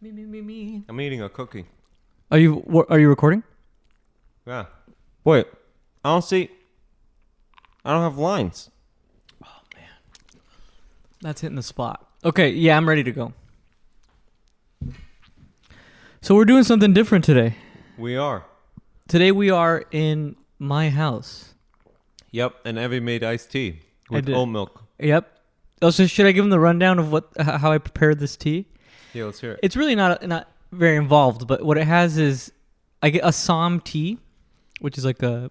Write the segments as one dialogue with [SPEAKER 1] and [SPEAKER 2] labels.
[SPEAKER 1] Me.
[SPEAKER 2] I'm eating a cookie.
[SPEAKER 1] Are you recording?
[SPEAKER 2] Yeah. Wait. I don't have lines.
[SPEAKER 1] Oh, man. That's hitting the spot. Okay, yeah, I'm ready to go. So we're doing something different today.
[SPEAKER 2] We are.
[SPEAKER 1] Today we are in my house.
[SPEAKER 2] Yep, and Evie made iced tea with oat milk.
[SPEAKER 1] Yep. Oh, so should I give them the rundown of how I prepared this tea?
[SPEAKER 2] Yeah, let's hear it.
[SPEAKER 1] It's really not very involved, but what it has is I get Assam tea, which is like I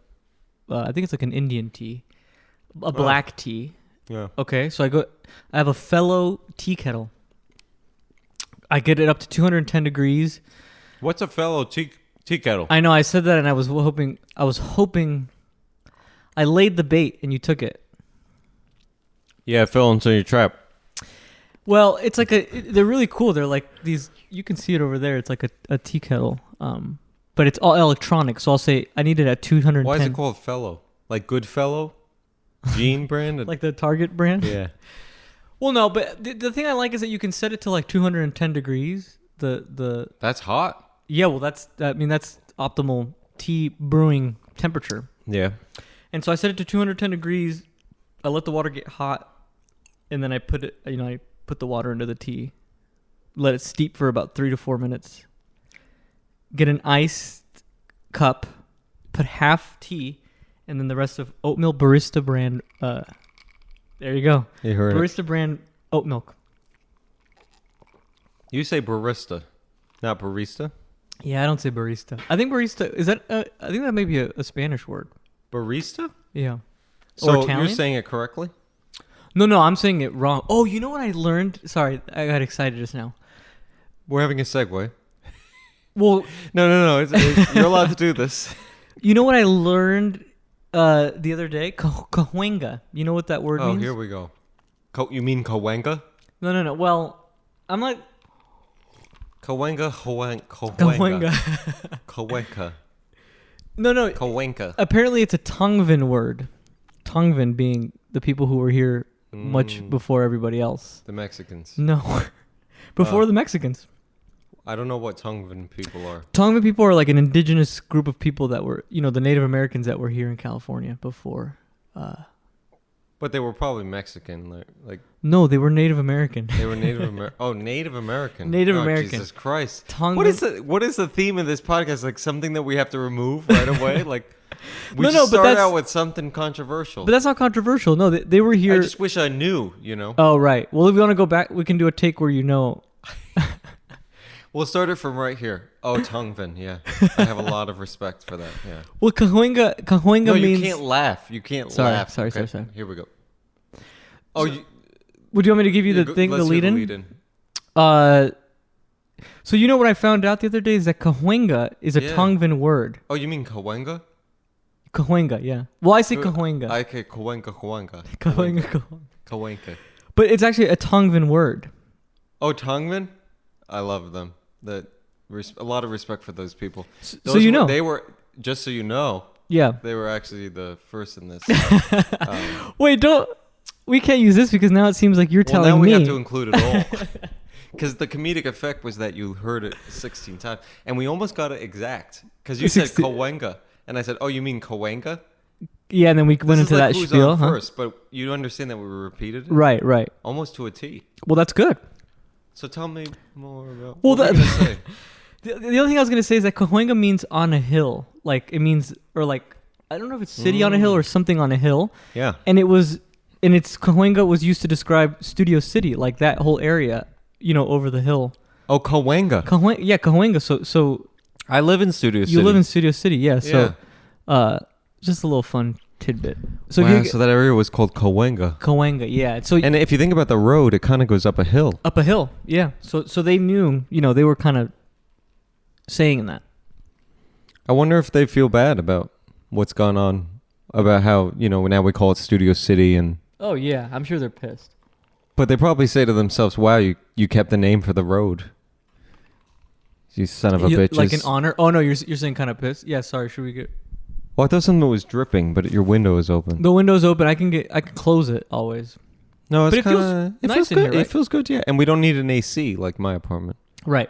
[SPEAKER 1] think it's like an Indian tea, a black tea.
[SPEAKER 2] Yeah.
[SPEAKER 1] Okay, so I have a fellow tea kettle. I get it up to 210 degrees.
[SPEAKER 2] What's a fellow tea kettle?
[SPEAKER 1] I know I said that, and I was hoping I laid the bait, and you took it.
[SPEAKER 2] Yeah, it fell into your trap.
[SPEAKER 1] Well, it's like they're really cool. They're like these. You can see it over there. It's like a tea kettle, but it's all electronic. So I'll say I need it at 210.
[SPEAKER 2] Why is it called fellow? Like good fellow? Jean brand?
[SPEAKER 1] Like the Target brand?
[SPEAKER 2] Yeah.
[SPEAKER 1] Well, no, but the thing I like is that you can set it to like 210 degrees.
[SPEAKER 2] That's hot.
[SPEAKER 1] Yeah, well, that's optimal tea brewing temperature.
[SPEAKER 2] Yeah.
[SPEAKER 1] And so I set it to 210 degrees. I let the water get hot, and then I put the water into the tea. Let it steep for about 3 to 4 minutes. Get an iced cup, put half tea, and then the rest of oatmeal barista brand. There you go.
[SPEAKER 2] You heard
[SPEAKER 1] barista brand oat milk.
[SPEAKER 2] You say barista, not barista?
[SPEAKER 1] Yeah, I don't say barista. I think barista is that. I think that may be a Spanish word.
[SPEAKER 2] Barista?
[SPEAKER 1] Yeah.
[SPEAKER 2] So you're saying it correctly?
[SPEAKER 1] No, I'm saying it wrong. Oh, you know what I learned? Sorry, I got excited just now.
[SPEAKER 2] We're having a segue.
[SPEAKER 1] Well,
[SPEAKER 2] no. You're allowed to do this.
[SPEAKER 1] You know what I learned the other day? Cahuenga. You know what that word means?
[SPEAKER 2] Oh, here we go. You mean Cahuenga?
[SPEAKER 1] No. Well, I'm like...
[SPEAKER 2] Cahuenga. Cahuenga.
[SPEAKER 1] No.
[SPEAKER 2] Cahuenga.
[SPEAKER 1] Apparently it's a Tongvan word. Tongvan being the people who were here much before everybody else.
[SPEAKER 2] The Mexicans.
[SPEAKER 1] No. Before the Mexicans.
[SPEAKER 2] I don't know what Tongvan people are.
[SPEAKER 1] Tongvan people are like an indigenous group of people that were, the Native Americans that were here in California before.
[SPEAKER 2] But they were probably Mexican, like.
[SPEAKER 1] No, they were Native American.
[SPEAKER 2] They were Native American. Oh, Native American.
[SPEAKER 1] Native American.
[SPEAKER 2] Jesus Christ.
[SPEAKER 1] Tongvan.
[SPEAKER 2] What is the theme of this podcast? Like something that we have to remove right away? Like we start out with something controversial.
[SPEAKER 1] But that's not controversial. No, they were here.
[SPEAKER 2] I just wish I knew,
[SPEAKER 1] Oh, right. Well, if we want to go back, we can do a take where
[SPEAKER 2] We'll start it from right here. Oh, Tongvan, yeah. I have a lot of respect for that, yeah.
[SPEAKER 1] Well, Cahuenga means...
[SPEAKER 2] you can't laugh. You can't laugh.
[SPEAKER 1] Sorry.
[SPEAKER 2] Here we go. Oh,
[SPEAKER 1] would you want me to give you the lead-in? So you know what I found out the other day is that Cahuenga is a Tongvan word.
[SPEAKER 2] Oh, you mean Cahuenga?
[SPEAKER 1] Cahuenga, yeah. Well, I say Cahuenga.
[SPEAKER 2] Okay, Cahuenga. Cahuenga.
[SPEAKER 1] But it's actually a Tongvan word.
[SPEAKER 2] Oh, Tongvan? I love them. A lot of respect for those people. They were, just so you know.
[SPEAKER 1] Yeah.
[SPEAKER 2] They were actually the first in this.
[SPEAKER 1] Wait, we can't use this because now it seems like you're telling me.
[SPEAKER 2] Well, now we have to include it all. Because the comedic effect was that you heard it 16 times. And we almost got it exact. Because you said Cahuenga. And I said, oh, you mean Cahuenga?
[SPEAKER 1] Yeah, and then we went into that spiel.
[SPEAKER 2] First, but you understand that we repeated it?
[SPEAKER 1] Right.
[SPEAKER 2] Almost to a T.
[SPEAKER 1] Well, that's good.
[SPEAKER 2] So tell me more about
[SPEAKER 1] what you're going to say. The other thing I was going to say is that Cahuenga means on a hill. Like, it means, or like, I don't know if it's city on a hill or something on a hill.
[SPEAKER 2] Yeah.
[SPEAKER 1] And Cahuenga was used to describe Studio City, like that whole area, over the hill.
[SPEAKER 2] Oh, Cahuenga.
[SPEAKER 1] Cahuenga. So
[SPEAKER 2] I live in Studio City.
[SPEAKER 1] You live in Studio City, yeah. So, just a little fun tidbit.
[SPEAKER 2] So so that area was called Cahuenga.
[SPEAKER 1] Cahuenga, yeah.
[SPEAKER 2] And if you think about the road, it kind of goes up a hill.
[SPEAKER 1] Up a hill, yeah. So they knew, they were kind of saying that.
[SPEAKER 2] I wonder if they feel bad about what's gone on, about how, now we call it Studio City and...
[SPEAKER 1] Oh, yeah. I'm sure they're pissed.
[SPEAKER 2] But they probably say to themselves, wow, you kept the name for the road. You son of a bitches.
[SPEAKER 1] Like an honor? Oh, no, you're saying kind of pissed? Yeah, sorry. Should we get...
[SPEAKER 2] Well, I thought something was dripping, but your window is open.
[SPEAKER 1] The window's open. I can close it always.
[SPEAKER 2] No, it's kind of...
[SPEAKER 1] It feels nice
[SPEAKER 2] good.
[SPEAKER 1] in here, right?
[SPEAKER 2] It feels good, yeah. And we don't need an AC like my apartment.
[SPEAKER 1] Right.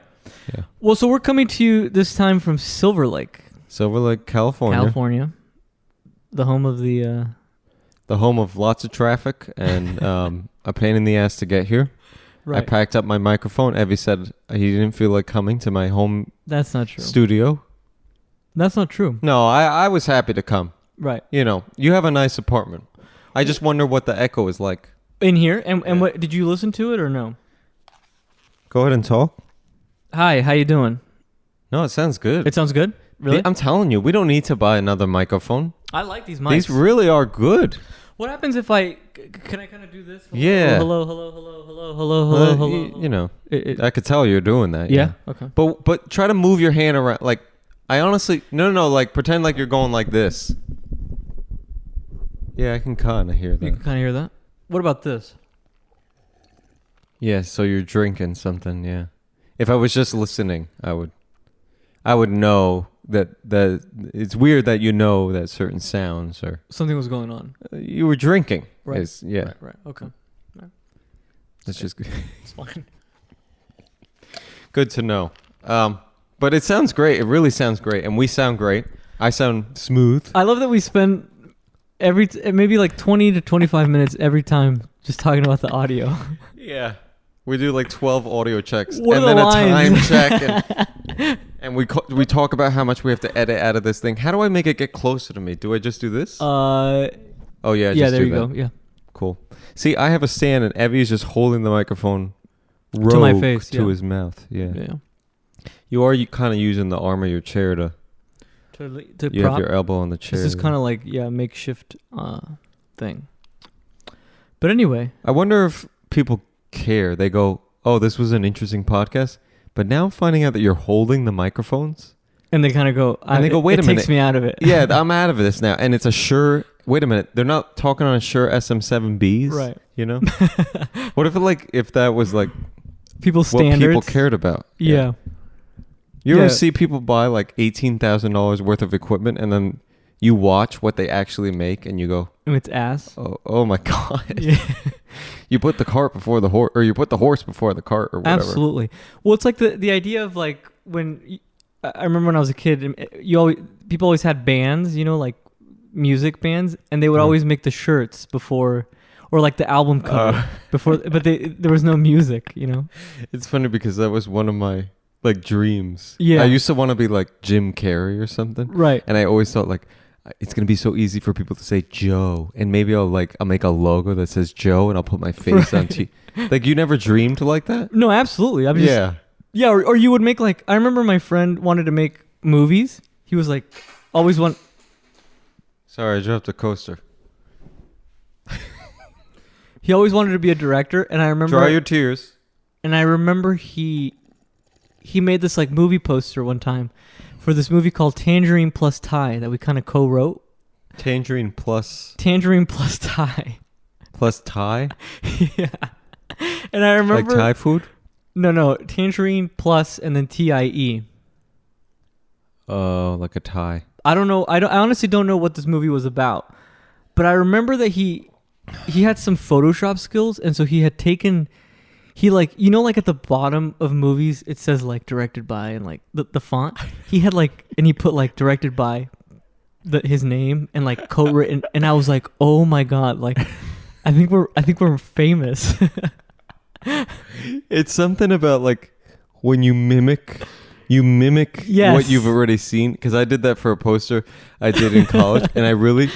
[SPEAKER 2] Yeah.
[SPEAKER 1] Well, so we're coming to you this time from Silver Lake,
[SPEAKER 2] Silver Lake, California.
[SPEAKER 1] California, the home of the.
[SPEAKER 2] The home of lots of traffic and a pain in the ass to get here.
[SPEAKER 1] Right.
[SPEAKER 2] I packed up my microphone. Evie said he didn't feel like coming to my home
[SPEAKER 1] That's not true.
[SPEAKER 2] studio.
[SPEAKER 1] That's not true.
[SPEAKER 2] No, I was happy to come.
[SPEAKER 1] Right.
[SPEAKER 2] You know, you have a nice apartment. I just wonder what the echo is like.
[SPEAKER 1] In here, and what did you listen to it or no?
[SPEAKER 2] Go ahead and talk.
[SPEAKER 1] Hi, how you doing?
[SPEAKER 2] No, it sounds good.
[SPEAKER 1] It sounds good. Really?
[SPEAKER 2] I'm telling you, we don't need to buy another microphone.
[SPEAKER 1] I like these mics.
[SPEAKER 2] These really are good.
[SPEAKER 1] What happens if can I kind of do this? Hello,
[SPEAKER 2] Yeah.
[SPEAKER 1] Hello, hello, hello, hello, hello, hello, hello.
[SPEAKER 2] You know,
[SPEAKER 1] It-
[SPEAKER 2] I could tell you're doing that.
[SPEAKER 1] yeah. Okay.
[SPEAKER 2] But try to move your hand around. Like, I honestly, no, like pretend like you're going like this. Yeah, I can kind of hear
[SPEAKER 1] You
[SPEAKER 2] that.
[SPEAKER 1] can kind of hear that. What about this?
[SPEAKER 2] Yeah, so you're drinking something. Yeah. If I was just listening, I would know that it's weird that you know that certain sounds are.
[SPEAKER 1] Something was going on.
[SPEAKER 2] You were drinking.
[SPEAKER 1] Right.
[SPEAKER 2] Yeah.
[SPEAKER 1] Right. Okay.
[SPEAKER 2] That's just
[SPEAKER 1] It's fine.
[SPEAKER 2] good to know. But it sounds great. It really sounds great, and we sound great. I sound smooth.
[SPEAKER 1] I love that we spend maybe like 20 to 25 minutes every time just talking about the audio.
[SPEAKER 2] Yeah. We do like 12 audio checks
[SPEAKER 1] What
[SPEAKER 2] and
[SPEAKER 1] are
[SPEAKER 2] then
[SPEAKER 1] the
[SPEAKER 2] a time
[SPEAKER 1] lines?
[SPEAKER 2] check and we talk about how much we have to edit out of this thing. How do I make it get closer to me? Do I just do this? Oh yeah,
[SPEAKER 1] yeah,
[SPEAKER 2] just
[SPEAKER 1] there
[SPEAKER 2] do
[SPEAKER 1] you
[SPEAKER 2] that.
[SPEAKER 1] go. Yeah.
[SPEAKER 2] Cool. See, I have a stand and Evie is just holding the microphone
[SPEAKER 1] To my
[SPEAKER 2] rogue
[SPEAKER 1] face,
[SPEAKER 2] to
[SPEAKER 1] yeah.
[SPEAKER 2] his mouth. Yeah.
[SPEAKER 1] Yeah.
[SPEAKER 2] You are kind of using the arm of your chair to
[SPEAKER 1] To
[SPEAKER 2] you
[SPEAKER 1] prop.
[SPEAKER 2] have your elbow on the chair.
[SPEAKER 1] This is kind of like makeshift thing. But anyway,
[SPEAKER 2] I wonder if people care. They go, "Oh, this was an interesting podcast." But now I'm finding out that you're holding the microphones.
[SPEAKER 1] and they kind of go.
[SPEAKER 2] And they go, "Wait a minute."
[SPEAKER 1] It takes me out of it.
[SPEAKER 2] Yeah, I'm out of this now. And it's a Shure. Wait a minute. They're not talking on a Shure SM7Bs.
[SPEAKER 1] Right.
[SPEAKER 2] You know? What if that was like
[SPEAKER 1] People's
[SPEAKER 2] what
[SPEAKER 1] standards.
[SPEAKER 2] people cared about?
[SPEAKER 1] Yeah.
[SPEAKER 2] You
[SPEAKER 1] Yeah.
[SPEAKER 2] ever see people buy like $18,000 worth of equipment and then you watch what they actually make and you go,
[SPEAKER 1] And it's ass.
[SPEAKER 2] oh my God.
[SPEAKER 1] Yeah.
[SPEAKER 2] You put the cart before the horse, or you put the horse before the cart or whatever.
[SPEAKER 1] Absolutely. Well, it's like the idea of like I remember when I was a kid, people always had bands, like music bands, and they would always make the shirts before, or like the album cover before, but there was no music,
[SPEAKER 2] It's funny because that was one of my like dreams.
[SPEAKER 1] Yeah.
[SPEAKER 2] I used to want to be like Jim Carrey or something.
[SPEAKER 1] Right.
[SPEAKER 2] And I always thought like, it's going to be so easy for people to say Joe. And maybe I'll make a logo that says Joe and I'll put my face on Like you never dreamed like that?
[SPEAKER 1] No, absolutely. I'm just,
[SPEAKER 2] Yeah.
[SPEAKER 1] Yeah, or you would make like, I remember my friend wanted to make movies. He was like, always want.
[SPEAKER 2] Sorry, I dropped a coaster.
[SPEAKER 1] He always wanted to be a director, and I remember.
[SPEAKER 2] Dry your tears.
[SPEAKER 1] And I remember he made this like movie poster one time for this movie called Tangerine Plus Tie that we kind of co-wrote.
[SPEAKER 2] Tangerine plus
[SPEAKER 1] Tie.
[SPEAKER 2] plus Thai?
[SPEAKER 1] Yeah. And I remember
[SPEAKER 2] Like Thai food?
[SPEAKER 1] No, Tangerine plus and then TIE.
[SPEAKER 2] Oh, like a Thai.
[SPEAKER 1] I don't know. I honestly don't know what this movie was about. But I remember that he had some Photoshop skills, and so he had taken like at the bottom of movies it says like directed by and like the font. He had like, and he put like directed by his name and like co-written, and I was like, "Oh my God, like I think we're famous."
[SPEAKER 2] It's something about like when you mimic
[SPEAKER 1] Yes.
[SPEAKER 2] what you've already seen. Because I did that for a poster I did in college, and I will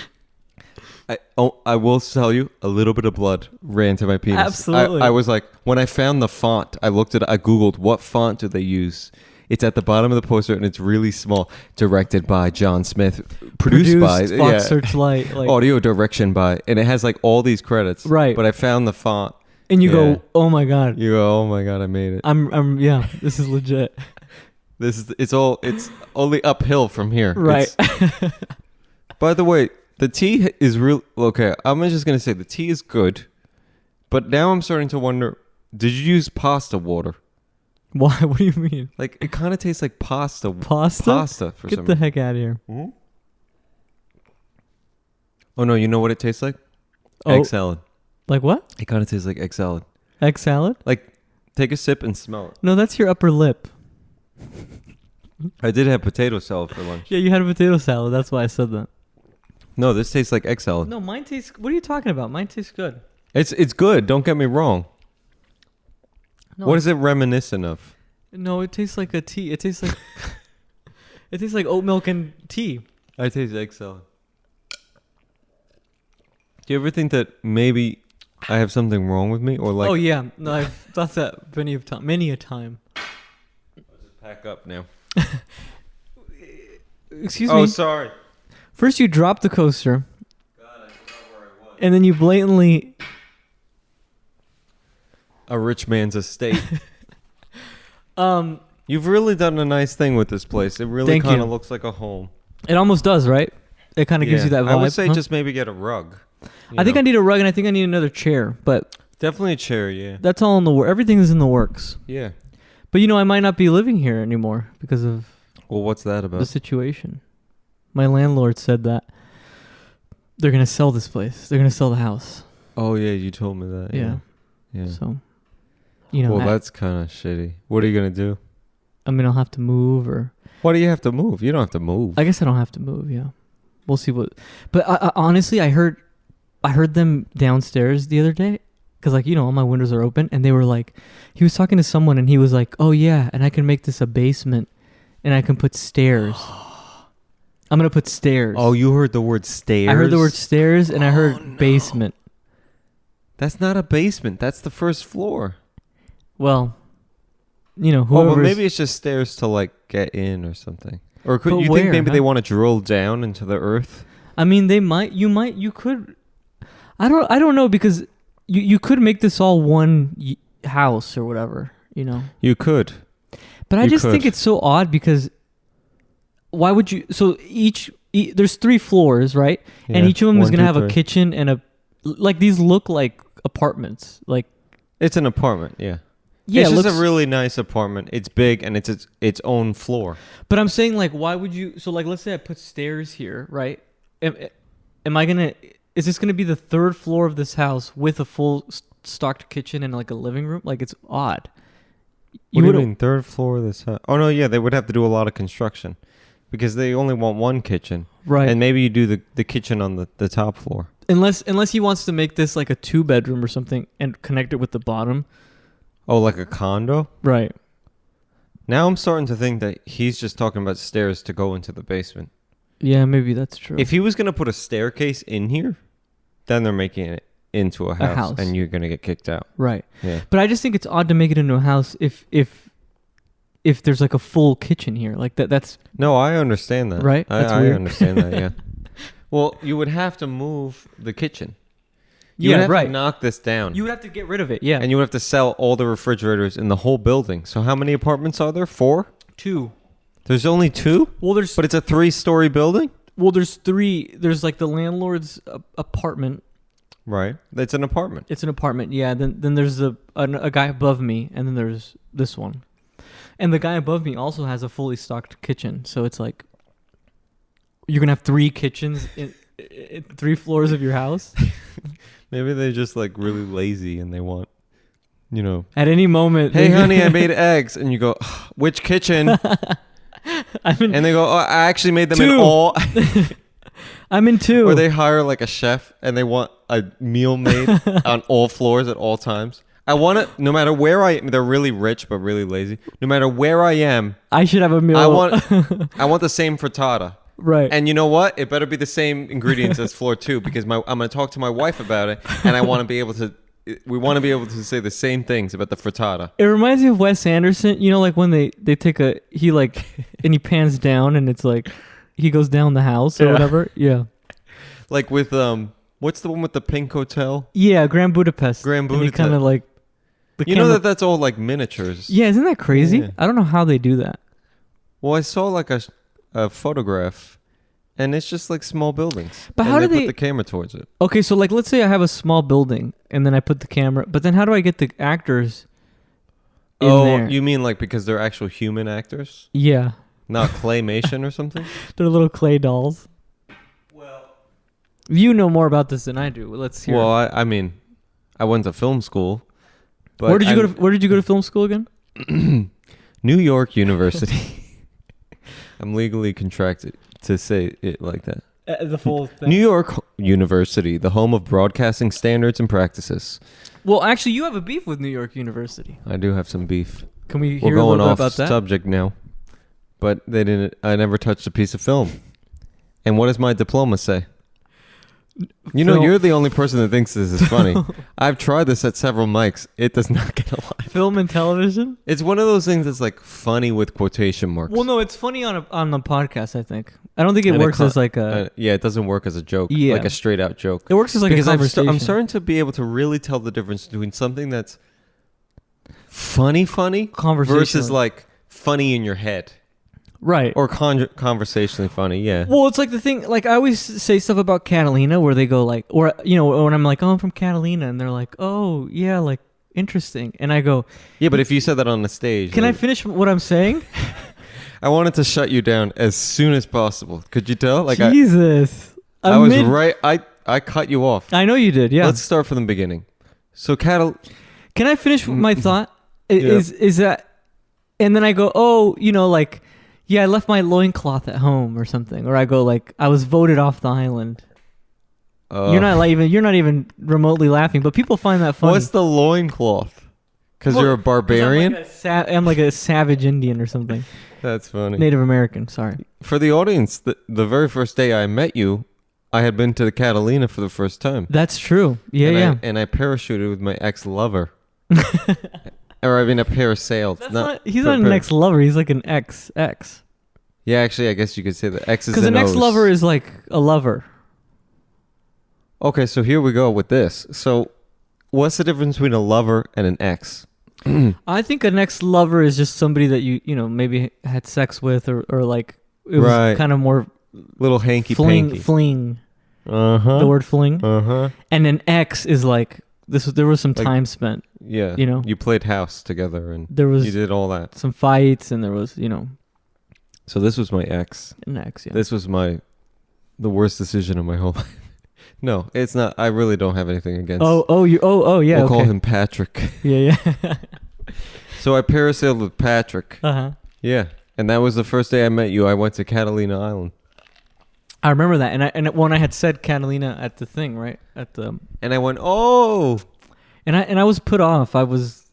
[SPEAKER 2] tell you, a little bit of blood ran to my penis.
[SPEAKER 1] Absolutely.
[SPEAKER 2] I was like, when I found the font, I Googled what font do they use. It's at the bottom of the poster and it's really small. Directed by John Smith, produced by
[SPEAKER 1] Fox Searchlight, like,
[SPEAKER 2] audio direction by, and it has like all these credits.
[SPEAKER 1] Right.
[SPEAKER 2] But I found the font.
[SPEAKER 1] and you
[SPEAKER 2] Yeah.
[SPEAKER 1] go, "Oh my God,
[SPEAKER 2] You go, oh my God, I made it.
[SPEAKER 1] I'm yeah, this is legit."
[SPEAKER 2] It's only uphill from here.
[SPEAKER 1] Right.
[SPEAKER 2] By the way, the tea is real. Okay, I'm just gonna say the tea is good, but now I'm starting to wonder: did you use pasta water?
[SPEAKER 1] Why? What do you mean?
[SPEAKER 2] Like it kind of tastes like pasta.
[SPEAKER 1] Pasta?
[SPEAKER 2] Pasta for
[SPEAKER 1] Get
[SPEAKER 2] some.
[SPEAKER 1] the heck out of here.
[SPEAKER 2] Oh no! You know what it tastes like?
[SPEAKER 1] Oh.
[SPEAKER 2] Egg salad.
[SPEAKER 1] Like what?
[SPEAKER 2] It kind of tastes like egg salad.
[SPEAKER 1] Egg salad?
[SPEAKER 2] Like, take a sip and smell it.
[SPEAKER 1] No, that's your upper lip.
[SPEAKER 2] I did have potato salad for lunch.
[SPEAKER 1] Yeah, you had a potato salad. That's why I said that.
[SPEAKER 2] No, this tastes like egg salad.
[SPEAKER 1] No, mine tastes. What are you talking about? Mine tastes good.
[SPEAKER 2] It's good. Don't get me wrong.
[SPEAKER 1] No,
[SPEAKER 2] What is it reminiscent of?
[SPEAKER 1] No, it tastes like a tea. It tastes like it tastes like oat milk and tea.
[SPEAKER 2] I taste egg salad. Do you ever think that maybe I have something wrong with me, or like?
[SPEAKER 1] Oh yeah, no, I've thought that many a time.
[SPEAKER 2] I'll just pack up now.
[SPEAKER 1] Excuse
[SPEAKER 2] Oh,
[SPEAKER 1] me.
[SPEAKER 2] sorry.
[SPEAKER 1] First, you dropped the coaster,
[SPEAKER 2] God, I forgot where I was.
[SPEAKER 1] and then you blatantly.
[SPEAKER 2] A rich man's estate.
[SPEAKER 1] Um,
[SPEAKER 2] You've really done a nice thing with this place. It really
[SPEAKER 1] Thank
[SPEAKER 2] kind
[SPEAKER 1] you.
[SPEAKER 2] of looks like a home.
[SPEAKER 1] it almost does, right? It kind of gives you that vibe.
[SPEAKER 2] I would say
[SPEAKER 1] huh?
[SPEAKER 2] just maybe get a rug.
[SPEAKER 1] I think I need a rug, and I think I need another chair, but
[SPEAKER 2] Definitely a chair, yeah.
[SPEAKER 1] that's all in the work. Everything is in the works.
[SPEAKER 2] Yeah.
[SPEAKER 1] But I might not be living here anymore because of
[SPEAKER 2] Well, what's that
[SPEAKER 1] the
[SPEAKER 2] about?
[SPEAKER 1] situation. My landlord said that they're gonna sell this place. They're gonna sell the house.
[SPEAKER 2] Oh, yeah, you told me that.
[SPEAKER 1] Yeah.
[SPEAKER 2] Yeah.
[SPEAKER 1] So,
[SPEAKER 2] Well, that's kind of shitty. What are you going to do?
[SPEAKER 1] I mean, I'll have to move, or
[SPEAKER 2] Why do you have to move? You don't have to move.
[SPEAKER 1] I guess I don't have to move. Yeah, we'll see what. But I honestly, I heard them downstairs the other day because, like, all my windows are open, and they were like, he was talking to someone, and he was like, "Oh yeah, and I can make this a basement, and I can put stairs. I'm gonna put stairs."
[SPEAKER 2] Oh, you heard the word stairs?
[SPEAKER 1] I heard the word stairs, and I heard basement.
[SPEAKER 2] That's not a basement. That's the first floor.
[SPEAKER 1] Well,
[SPEAKER 2] Oh, but
[SPEAKER 1] whoever.
[SPEAKER 2] maybe it's just stairs to, like, get in or something. Or could
[SPEAKER 1] But
[SPEAKER 2] you
[SPEAKER 1] where,
[SPEAKER 2] think maybe
[SPEAKER 1] huh?
[SPEAKER 2] they want to drill down into the earth?
[SPEAKER 1] I mean, they might. You could. I don't know because you could make this all one house or whatever.
[SPEAKER 2] You could.
[SPEAKER 1] But I
[SPEAKER 2] You
[SPEAKER 1] just think
[SPEAKER 2] could.
[SPEAKER 1] it's so odd because why would you? So there's 3 floors, right? And
[SPEAKER 2] Yeah,
[SPEAKER 1] each of them is
[SPEAKER 2] 1,
[SPEAKER 1] gonna
[SPEAKER 2] 2,
[SPEAKER 1] have
[SPEAKER 2] 3.
[SPEAKER 1] a kitchen and like these look like apartments. Like
[SPEAKER 2] It's an apartment, yeah.
[SPEAKER 1] yeah,
[SPEAKER 2] it's
[SPEAKER 1] it
[SPEAKER 2] just
[SPEAKER 1] looks,
[SPEAKER 2] a really nice apartment. It's big and it's its own floor.
[SPEAKER 1] But I'm saying, like, why would you? So, like, let's say I put stairs here, right? Am I gonna? Is this gonna be the 3rd floor of this house with a full stocked kitchen and like a living room? Like, it's odd.
[SPEAKER 2] What do you
[SPEAKER 1] would've-
[SPEAKER 2] mean, 3rd floor of this house? Oh, no, yeah, they would have to do a lot of construction because they only want one kitchen.
[SPEAKER 1] Right.
[SPEAKER 2] And maybe you do the kitchen on the top floor.
[SPEAKER 1] Unless he wants to make this like a 2-bedroom or something and connect it with the bottom.
[SPEAKER 2] Oh, like a condo?
[SPEAKER 1] Right.
[SPEAKER 2] Now I'm starting to think that he's just talking about stairs to go into the basement.
[SPEAKER 1] Yeah, maybe that's true.
[SPEAKER 2] If he was going to put a staircase in here, then they're making it into a house,
[SPEAKER 1] house.
[SPEAKER 2] and you're going to get kicked out.
[SPEAKER 1] Right.
[SPEAKER 2] Yeah.
[SPEAKER 1] But I just think it's odd to make it into a house if there's like a full kitchen here. Like that's
[SPEAKER 2] No, I understand that.
[SPEAKER 1] Right?
[SPEAKER 2] I,
[SPEAKER 1] That's
[SPEAKER 2] I
[SPEAKER 1] weird.
[SPEAKER 2] understand that, yeah. Well, you would have to move the kitchen. You would
[SPEAKER 1] yeah,
[SPEAKER 2] have
[SPEAKER 1] right.
[SPEAKER 2] to knock this down.
[SPEAKER 1] You would have to get rid of it. Yeah.
[SPEAKER 2] And you would have to sell all the refrigerators in the whole building. So how many apartments are there? 4?
[SPEAKER 1] 2.
[SPEAKER 2] There's only 2?
[SPEAKER 1] Well, there's
[SPEAKER 2] But it's a 3-story building?
[SPEAKER 1] there's 3. There's like the landlord's apartment.
[SPEAKER 2] Right. It's an apartment.
[SPEAKER 1] It's an apartment. Yeah. Then there's a guy above me, and then there's this one, and the guy above me also has a fully stocked kitchen. So it's like you're gonna have 3 kitchens in 3 floors of your house.
[SPEAKER 2] Maybe they're just like really lazy and they want,
[SPEAKER 1] At any moment.
[SPEAKER 2] hey, honey, I made eggs. And you go, which kitchen?
[SPEAKER 1] I'm in.
[SPEAKER 2] And they go, oh, I actually made them in
[SPEAKER 1] 2.
[SPEAKER 2] all.
[SPEAKER 1] I'm in 2.
[SPEAKER 2] Or they hire like a chef and they want a meal made on all floors at all times. I want it no matter where I am. They're really rich but really lazy. No matter where I am,
[SPEAKER 1] I should have a meal.
[SPEAKER 2] I want the same frittata.
[SPEAKER 1] Right.
[SPEAKER 2] And you know what? It better be the same ingredients as floor 2 because I'm going to talk to my wife about it and I want to be able to. We want to be able to say the same things about the frittata.
[SPEAKER 1] It reminds me of Wes Anderson. Like when they take and he pans down and it's like he goes down the house or
[SPEAKER 2] Yeah.
[SPEAKER 1] whatever. Yeah.
[SPEAKER 2] Like with what's the one with the pink hotel?
[SPEAKER 1] Yeah, Grand Budapest.
[SPEAKER 2] Grand
[SPEAKER 1] And he
[SPEAKER 2] Budapest.
[SPEAKER 1] kind of like. The
[SPEAKER 2] You know
[SPEAKER 1] camera-
[SPEAKER 2] that's all like miniatures.
[SPEAKER 1] Yeah, isn't that crazy?
[SPEAKER 2] Yeah.
[SPEAKER 1] I don't know how they do that.
[SPEAKER 2] Well, I saw like a photograph, and it's just like small buildings.
[SPEAKER 1] But
[SPEAKER 2] and
[SPEAKER 1] how do
[SPEAKER 2] put
[SPEAKER 1] they-
[SPEAKER 2] the camera towards it?
[SPEAKER 1] Okay, so like let's say I have a small building and then I put the camera, but then how do I get the actors in there?
[SPEAKER 2] You mean like because they're actual human actors,
[SPEAKER 1] Yeah,
[SPEAKER 2] not claymation or something?
[SPEAKER 1] they're little clay dolls.
[SPEAKER 2] Well,
[SPEAKER 1] You know more about this than I do. Let's hear.
[SPEAKER 2] well, I mean, I went to film school. But
[SPEAKER 1] Where did you go to film school again?
[SPEAKER 2] New York University. I'm legally contracted to say it like that.
[SPEAKER 1] The full thing.
[SPEAKER 2] New York University, the home of broadcasting standards and practices.
[SPEAKER 1] Well, actually, you have a beef with New York University.
[SPEAKER 2] I do have some beef.
[SPEAKER 1] Can we
[SPEAKER 2] We're
[SPEAKER 1] hear a
[SPEAKER 2] going
[SPEAKER 1] little bit
[SPEAKER 2] off
[SPEAKER 1] about that?
[SPEAKER 2] subject now, but they didn't. I never touched a piece of film. And what does my diploma say? You know, you're the only person that thinks this is funny. I've tried this at several mics. It does not get a lot.
[SPEAKER 1] Film and television?
[SPEAKER 2] It's one of those things that's like funny with quotation marks.
[SPEAKER 1] Well, no, it's funny on the podcast, I think. I don't think it works as like a...
[SPEAKER 2] yeah, it doesn't work as a joke,
[SPEAKER 1] Yeah.
[SPEAKER 2] like a straight out joke.
[SPEAKER 1] It works as like
[SPEAKER 2] Because
[SPEAKER 1] a conversation.
[SPEAKER 2] I'm starting to be able to really tell the difference between something that's funny versus like funny in your head.
[SPEAKER 1] Right.
[SPEAKER 2] Or conversationally funny, yeah.
[SPEAKER 1] Well, it's like the thing, like I always say stuff about Catalina where they go like, or, you know, when I'm like, oh, I'm from Catalina, and they're like, oh, yeah, like, interesting. And I go...
[SPEAKER 2] Yeah, but if you said that on the stage...
[SPEAKER 1] Can I finish what I'm saying?
[SPEAKER 2] I wanted to shut you down as soon as possible. Could you tell? Like
[SPEAKER 1] Jesus.
[SPEAKER 2] I was right. I cut you off.
[SPEAKER 1] I know you did, yeah.
[SPEAKER 2] Let's start from the beginning. So
[SPEAKER 1] Can I finish my thought?
[SPEAKER 2] Yeah.
[SPEAKER 1] Is that... And then I go, oh, you know, like... Yeah, I left my loincloth at home or something. Or I go like, I was voted off the island. You're not even remotely laughing, but people find that funny.
[SPEAKER 2] What's the loincloth? Because you're a barbarian?
[SPEAKER 1] I'm like a savage Indian or something.
[SPEAKER 2] That's funny.
[SPEAKER 1] Native American, sorry.
[SPEAKER 2] For the audience, the very first day I met you, I had been to the Catalina for the first time.
[SPEAKER 1] That's true. Yeah.
[SPEAKER 2] And I parachuted with my ex-lover. Or I mean, a parasailed.
[SPEAKER 1] He's not an ex-lover. He's like an ex.
[SPEAKER 2] Yeah, actually, I guess you could say the X is
[SPEAKER 1] because an ex-lover is like a lover.
[SPEAKER 2] Okay, so here we go with this. So, what's the difference between a lover and an ex?
[SPEAKER 1] I think an ex-lover is just somebody that you know maybe had sex with or like it was kind of more
[SPEAKER 2] little hanky
[SPEAKER 1] fling.
[SPEAKER 2] The
[SPEAKER 1] word fling. And an ex is like there was some time spent.
[SPEAKER 2] Yeah.
[SPEAKER 1] You know,
[SPEAKER 2] you played house together and you did all that.
[SPEAKER 1] Some fights and there was, you know.
[SPEAKER 2] So this was my ex.
[SPEAKER 1] An ex, yeah.
[SPEAKER 2] This was the worst decision of my whole life. No, it's not. I really don't have anything against.
[SPEAKER 1] Yeah.
[SPEAKER 2] We'll call him Patrick.
[SPEAKER 1] Yeah.
[SPEAKER 2] So I parasailed with Patrick. Yeah, and that was the first day I met you. I went to Catalina Island.
[SPEAKER 1] I remember that, and when I had said Catalina at the thing, right
[SPEAKER 2] and I went, oh,
[SPEAKER 1] and I was put off.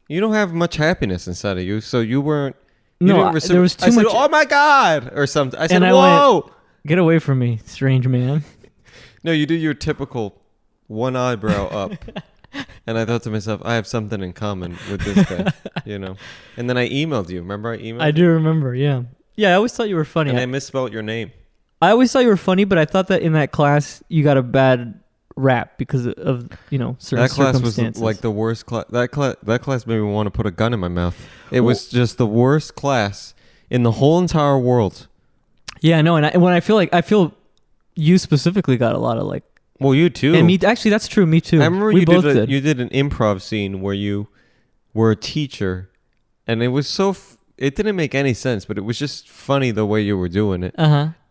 [SPEAKER 2] You don't have much happiness inside of you, so you weren't.
[SPEAKER 1] There was too much.
[SPEAKER 2] I said, oh my God, or something. I said,
[SPEAKER 1] and
[SPEAKER 2] whoa,
[SPEAKER 1] get away from me, strange man.
[SPEAKER 2] No, you do your typical one eyebrow up. And I thought to myself, I have something in common with this guy, you know. And then I emailed you. Remember I emailed you?
[SPEAKER 1] I do remember, yeah. Yeah, I always thought you were funny.
[SPEAKER 2] And I misspelled your name.
[SPEAKER 1] I always thought you were funny, but I thought that in that class you got a bad rap because of, you know, certain circumstances.
[SPEAKER 2] That class was like the worst class. That class made me want to put a gun in my mouth. It was just the worst class in the whole entire world.
[SPEAKER 1] Yeah, no, and when I feel you specifically got a lot of like.
[SPEAKER 2] Well, you too.
[SPEAKER 1] And me, actually, that's true. Me too.
[SPEAKER 2] I remember
[SPEAKER 1] we both did.
[SPEAKER 2] You did an improv scene where you were a teacher, and it was it didn't make any sense, but it was just funny the way you were doing it.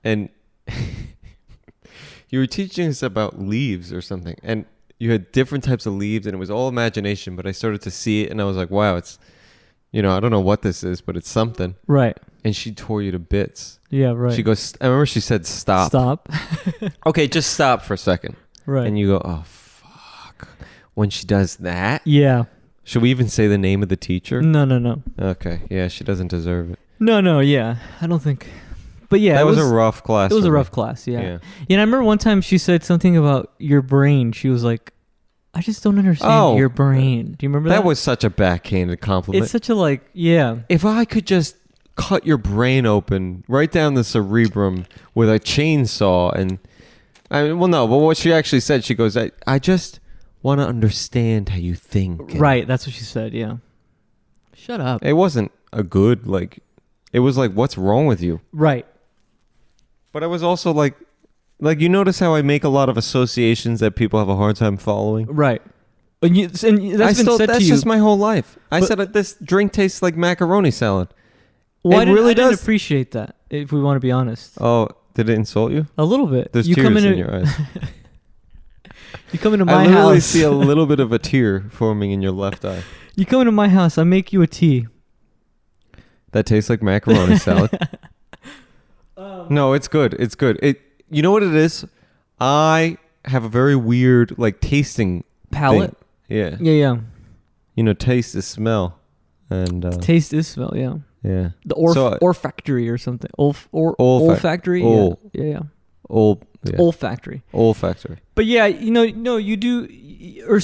[SPEAKER 2] And you were teaching us about leaves or something, and you had different types of leaves, and it was all imagination. But I started to see it, and I was like, wow, it's, you know, I don't know what this is, but it's something.
[SPEAKER 1] Right.
[SPEAKER 2] And she tore you to bits.
[SPEAKER 1] Yeah, right.
[SPEAKER 2] She goes, I remember she said, stop.
[SPEAKER 1] Stop.
[SPEAKER 2] Okay, just stop for a second.
[SPEAKER 1] Right.
[SPEAKER 2] And you go, oh, fuck. When she does that?
[SPEAKER 1] Yeah.
[SPEAKER 2] Should we even say the name of the teacher?
[SPEAKER 1] No.
[SPEAKER 2] Okay. Yeah, she doesn't deserve it.
[SPEAKER 1] No, yeah. I don't think. But yeah.
[SPEAKER 2] That was a rough class.
[SPEAKER 1] It was a rough class, yeah. And I remember one time she said something about your brain. She was like, I just don't understand your brain. Do you remember that?
[SPEAKER 2] That was such a backhanded compliment.
[SPEAKER 1] It's such a yeah.
[SPEAKER 2] If I could just cut your brain open right down the cerebrum with a chainsaw and... but what she actually said, she goes, I just want to understand how you think.
[SPEAKER 1] Right, that's what she said, yeah. Shut up.
[SPEAKER 2] It wasn't a good, it was like, what's wrong with you?
[SPEAKER 1] Right.
[SPEAKER 2] But I was also like, you notice how I make a lot of associations that people have a hard time following?
[SPEAKER 1] Right. And that's been said to you.
[SPEAKER 2] That's just my whole life. I said this drink tastes like macaroni salad.
[SPEAKER 1] Well, I didn't appreciate that, if we want to be honest.
[SPEAKER 2] Oh, did it insult you?
[SPEAKER 1] A little bit.
[SPEAKER 2] There's tears in your eyes.
[SPEAKER 1] You come into my house.
[SPEAKER 2] I literally see a little bit of a tear forming in your left eye.
[SPEAKER 1] You come into my house, I make you a tea.
[SPEAKER 2] that tastes like macaroni salad. No, it's good. It's good. You know what it is? I have a very weird like tasting
[SPEAKER 1] Palate?
[SPEAKER 2] thing. Yeah.
[SPEAKER 1] Yeah.
[SPEAKER 2] You know, taste is smell. And
[SPEAKER 1] Taste is smell, yeah.
[SPEAKER 2] yeah.
[SPEAKER 1] The
[SPEAKER 2] So,
[SPEAKER 1] olfactory or something. Olfactory?
[SPEAKER 2] Ol-
[SPEAKER 1] Yeah.
[SPEAKER 2] yeah.
[SPEAKER 1] Olfactory.
[SPEAKER 2] Olfactory.
[SPEAKER 1] But yeah, no, you do, or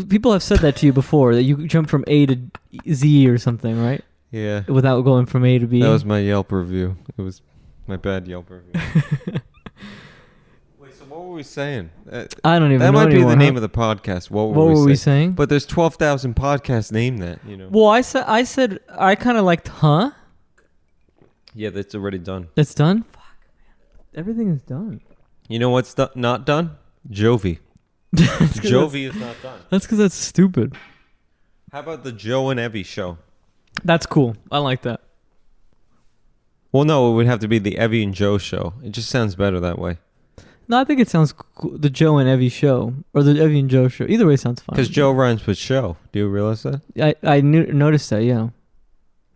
[SPEAKER 1] people have said that to you before, that you jump from A to Z or something, right?
[SPEAKER 2] Yeah.
[SPEAKER 1] Without going from A to B.
[SPEAKER 2] That was my Yelp review. It was my bad Yelp review. Wait, so what were we saying?
[SPEAKER 1] I don't even know
[SPEAKER 2] that might
[SPEAKER 1] anymore,
[SPEAKER 2] be the name of the podcast. What were we saying?
[SPEAKER 1] saying?
[SPEAKER 2] But there's 12,000 podcasts named that, you know.
[SPEAKER 1] Well, I said I kind of liked, huh?
[SPEAKER 2] Yeah, that's already done.
[SPEAKER 1] That's done? Fuck, man. Everything is done.
[SPEAKER 2] You know what's not done? Jovi. Jovi is not done.
[SPEAKER 1] That's because that's stupid.
[SPEAKER 2] How about the Joe and Evie show?
[SPEAKER 1] That's cool. I like that.
[SPEAKER 2] Well, no, it would have to be the Evie and Joe show. It just sounds better that way.
[SPEAKER 1] No, I think it sounds cool. The Joe and Evie show. Or the Evie and Joe show. Either way sounds fine.
[SPEAKER 2] Because Joe rhymes with show. Do you realize that?
[SPEAKER 1] I noticed that, yeah.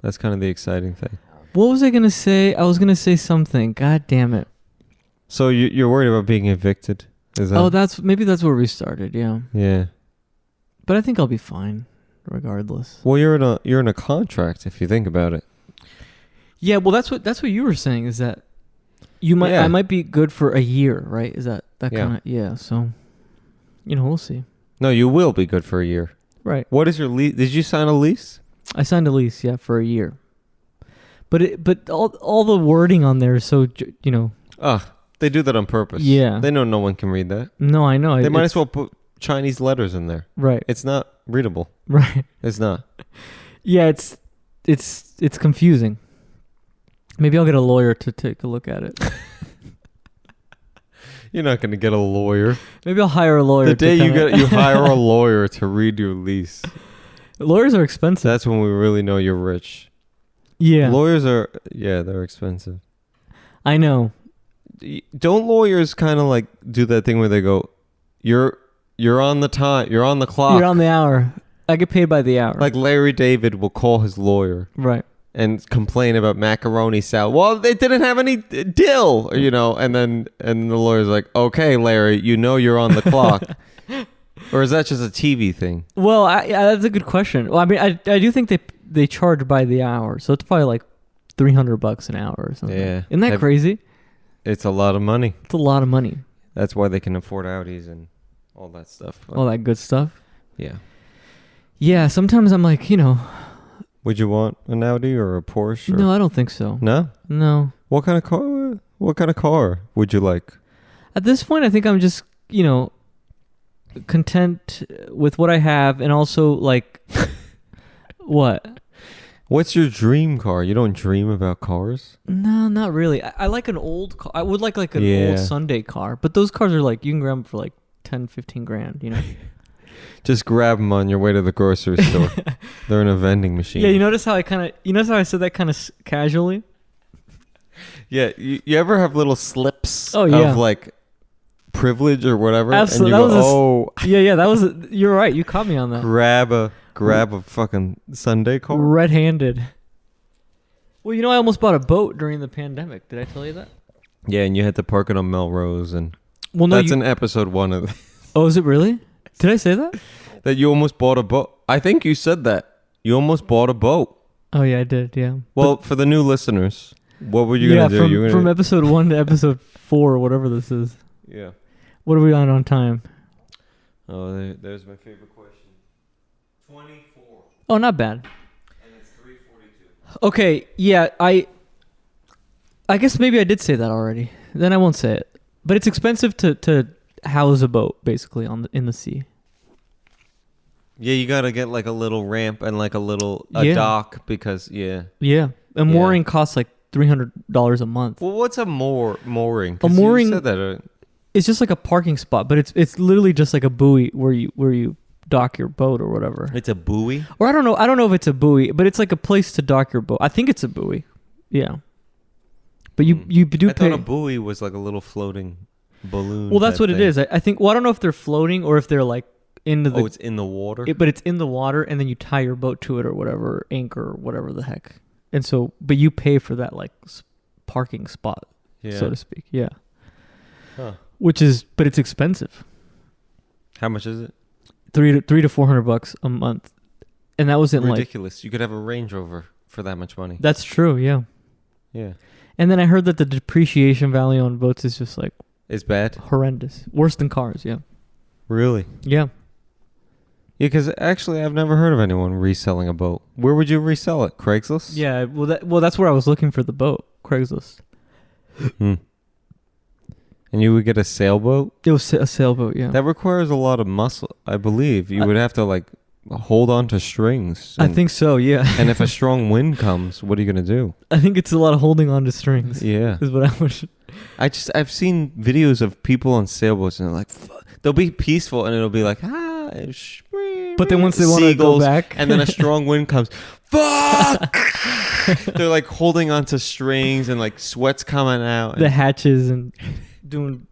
[SPEAKER 2] That's kind of the exciting thing.
[SPEAKER 1] What was I going to say? I was going to say something. God damn it.
[SPEAKER 2] So you're worried about being evicted? Is that?
[SPEAKER 1] Maybe that's where we started, yeah.
[SPEAKER 2] Yeah.
[SPEAKER 1] But I think I'll be fine, regardless.
[SPEAKER 2] Well, you're in a contract if you think about it.
[SPEAKER 1] Yeah, well, that's what you were saying, is that I might be good for a year, right? Is that kind of, yeah, so, we'll see.
[SPEAKER 2] No, you will be good for a year.
[SPEAKER 1] Right.
[SPEAKER 2] What is your lease? Did you sign a lease?
[SPEAKER 1] I signed a lease, yeah, for a year. But all the wording on there is so,
[SPEAKER 2] They do that on purpose.
[SPEAKER 1] Yeah.
[SPEAKER 2] They know no one can read that.
[SPEAKER 1] No, I know.
[SPEAKER 2] They might as well put Chinese letters in there.
[SPEAKER 1] Right.
[SPEAKER 2] It's not readable.
[SPEAKER 1] Right.
[SPEAKER 2] It's not.
[SPEAKER 1] Yeah, it's confusing. Maybe I'll get a lawyer to take a look at it.
[SPEAKER 2] You're not going to get a lawyer.
[SPEAKER 1] Maybe I'll hire a lawyer.
[SPEAKER 2] The day you hire a lawyer to read your lease.
[SPEAKER 1] Lawyers are expensive.
[SPEAKER 2] That's when we really know you're rich.
[SPEAKER 1] Yeah.
[SPEAKER 2] Lawyers they're expensive.
[SPEAKER 1] I know.
[SPEAKER 2] Don't lawyers kind of like do that thing where they go, you're on the time, you're on the clock.
[SPEAKER 1] You're on the hour. I get paid by the hour.
[SPEAKER 2] Like Larry David will call his lawyer.
[SPEAKER 1] Right.
[SPEAKER 2] And complain about macaroni salad. Well, they didn't have any dill, and then the lawyer's like, okay, Larry, you're on the clock. Or is that just a TV thing?
[SPEAKER 1] Well, that's a good question. Well, I mean, I do think they charge by the hour, so it's probably like $300 an hour or something.
[SPEAKER 2] Yeah.
[SPEAKER 1] Isn't that crazy?
[SPEAKER 2] It's a lot of money.
[SPEAKER 1] It's a lot of money.
[SPEAKER 2] That's why they can afford Audis and all that stuff.
[SPEAKER 1] All that good stuff.
[SPEAKER 2] Yeah.
[SPEAKER 1] Yeah, sometimes I'm like,
[SPEAKER 2] Would you want an Audi or a Porsche?
[SPEAKER 1] No, I don't think so.
[SPEAKER 2] No?
[SPEAKER 1] No.
[SPEAKER 2] What kind of car would you like?
[SPEAKER 1] At this point, I think I'm just, content with what I have, and also like what?
[SPEAKER 2] What's your dream car? You don't dream about cars?
[SPEAKER 1] No, not really. I like an old car. I would like an old Sunday car, but those cars are like, you can grab them for like 10, 15 grand,
[SPEAKER 2] Just grab them on your way to the grocery store. They're in a vending machine.
[SPEAKER 1] Yeah, you notice how I said that kind of casually?
[SPEAKER 2] Yeah, you ever have little slips
[SPEAKER 1] of
[SPEAKER 2] like privilege or whatever?
[SPEAKER 1] Absolutely.
[SPEAKER 2] And you go,
[SPEAKER 1] yeah, that was you're right. You caught me on that.
[SPEAKER 2] Grab a fucking Sunday car.
[SPEAKER 1] Red-handed. Well, I almost bought a boat during the pandemic. Did I tell you that?
[SPEAKER 2] Yeah, and you had to park it on Melrose, and
[SPEAKER 1] that's
[SPEAKER 2] in episode 1 of this.
[SPEAKER 1] Oh, is it really? Did I say that?
[SPEAKER 2] That you almost bought a boat. I think you said that. You almost bought a boat.
[SPEAKER 1] Oh, yeah, I did, yeah.
[SPEAKER 2] Well, for the new listeners, what were you going to do?
[SPEAKER 1] From episode 1 to episode 4, or whatever this is.
[SPEAKER 2] Yeah.
[SPEAKER 1] What are we on time?
[SPEAKER 2] Oh, there's my favorite question. 24.
[SPEAKER 1] Oh, not bad.
[SPEAKER 2] And it's 3:42.
[SPEAKER 1] Okay, yeah, I guess maybe I did say that already. Then I won't say it. But it's expensive to house a boat, basically, in the sea.
[SPEAKER 2] Yeah, you gotta get like a little ramp and like a dock because
[SPEAKER 1] Yeah, a mooring costs like $300 a month.
[SPEAKER 2] Well, what's a mooring?
[SPEAKER 1] A mooring.
[SPEAKER 2] You said that,
[SPEAKER 1] it's just like a parking spot, but it's literally just like a buoy where you dock your boat or whatever.
[SPEAKER 2] It's a buoy?
[SPEAKER 1] Or I don't know if it's a buoy, but it's like a place to dock your boat. I think it's a buoy. Yeah. But you do
[SPEAKER 2] I
[SPEAKER 1] pay.
[SPEAKER 2] thought a buoy was like a little floating balloon.
[SPEAKER 1] Well, that's what it is. I think. Well, I don't know if they're floating or if they're like into the.
[SPEAKER 2] Oh, it's in the water.
[SPEAKER 1] But it's in the water, and then you tie your boat to it or whatever, anchor or whatever the heck. And so, but you pay for that like parking spot, so to speak. Yeah.
[SPEAKER 2] Huh.
[SPEAKER 1] But it's expensive.
[SPEAKER 2] How much is it?
[SPEAKER 1] $300 to $400 a month, and that wasn't
[SPEAKER 2] ridiculous. You could have a Range Rover for that much money.
[SPEAKER 1] That's true. Yeah.
[SPEAKER 2] Yeah.
[SPEAKER 1] And then I heard that the depreciation value on boats is just like
[SPEAKER 2] it's bad,
[SPEAKER 1] horrendous, worse than cars. Yeah.
[SPEAKER 2] Really?
[SPEAKER 1] Yeah.
[SPEAKER 2] Yeah, because actually, I've never heard of anyone reselling a boat. Where would you resell it? Craigslist?
[SPEAKER 1] Yeah. Well, that's where I was looking for the boat. Craigslist.
[SPEAKER 2] Hmm. And you would get a sailboat?
[SPEAKER 1] It was a sailboat, yeah.
[SPEAKER 2] That requires a lot of muscle, I believe. You would have to, like, hold on to strings.
[SPEAKER 1] I think so, yeah.
[SPEAKER 2] And if a strong wind comes, what are you going to do?
[SPEAKER 1] I think it's a lot of holding on to strings.
[SPEAKER 2] Yeah.
[SPEAKER 1] Is what I wish.
[SPEAKER 2] I've seen videos of people on sailboats and they're like, they'll be peaceful and it'll be like,
[SPEAKER 1] but then once they want to go back.
[SPEAKER 2] And then a strong wind comes, fuck! They're like holding on to strings and like sweat's coming out.
[SPEAKER 1] The hatches and doing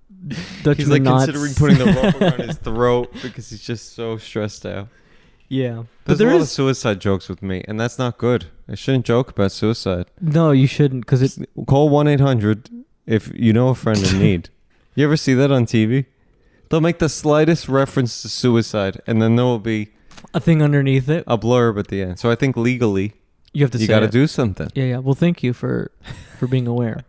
[SPEAKER 1] Dutchman
[SPEAKER 2] he's like
[SPEAKER 1] knots.
[SPEAKER 2] considering putting the rope around his throat because he's just so stressed out.
[SPEAKER 1] Yeah.
[SPEAKER 2] But there's a lot of suicide jokes with me, and that's not good. I shouldn't joke about suicide.
[SPEAKER 1] No, you shouldn't, because it's...
[SPEAKER 2] Call 1-800 if you know a friend in need. You ever see that on TV? They'll make the slightest reference to suicide, and then there will be...
[SPEAKER 1] a thing underneath it.
[SPEAKER 2] A blurb at the end. So I think legally,
[SPEAKER 1] you have to. You
[SPEAKER 2] got to do something.
[SPEAKER 1] Yeah, yeah. Well, thank you for being aware.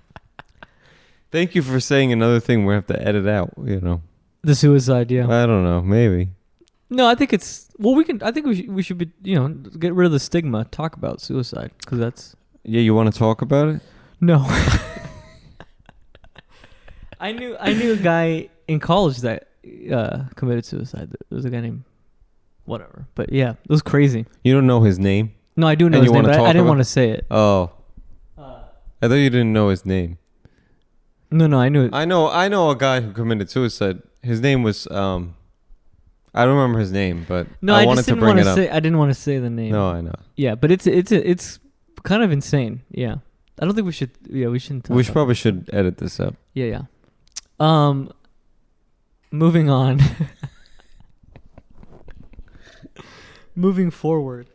[SPEAKER 2] Thank you for saying another thing we have to edit out, you know.
[SPEAKER 1] The suicide, yeah.
[SPEAKER 2] I don't know, maybe.
[SPEAKER 1] No, I think it's... Well, I think we should be, you know, get rid of the stigma, talk about suicide, because that's...
[SPEAKER 2] Yeah, you want to talk about it?
[SPEAKER 1] No. I knew a guy in college that committed suicide. There was a guy named... Whatever. But yeah, it was crazy.
[SPEAKER 2] You don't know his name?
[SPEAKER 1] No, I do know his name, but I didn't want to say it.
[SPEAKER 2] Oh. I thought you didn't know his name.
[SPEAKER 1] No, I knew it.
[SPEAKER 2] I know a guy who committed suicide. His name was I don't remember his name, but
[SPEAKER 1] no,
[SPEAKER 2] I wanted to bring it up.
[SPEAKER 1] I didn't want to say the name.
[SPEAKER 2] No, I know.
[SPEAKER 1] Yeah, but it's kind of insane. Yeah. I don't think we should we shouldn't talk
[SPEAKER 2] probably should edit this up.
[SPEAKER 1] Yeah. Moving on. Moving forward.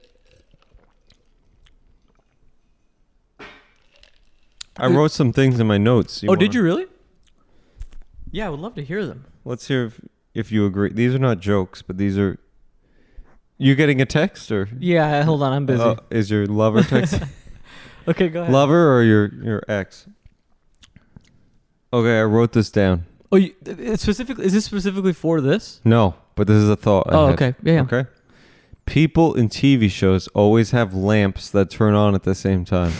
[SPEAKER 2] I wrote some things in my notes.
[SPEAKER 1] Did you really? Yeah, I would love to hear them.
[SPEAKER 2] Let's hear if you agree. These are not jokes, but these are... You getting a text or...
[SPEAKER 1] Yeah, hold on, I'm busy.
[SPEAKER 2] Is your lover texting?
[SPEAKER 1] Okay, go ahead.
[SPEAKER 2] Lover or your ex? Okay, I wrote this down.
[SPEAKER 1] Oh, is this specifically for this?
[SPEAKER 2] No, but this is a thought I had.
[SPEAKER 1] Okay. Yeah.
[SPEAKER 2] Okay. People in TV shows always have lamps that turn on at the same time.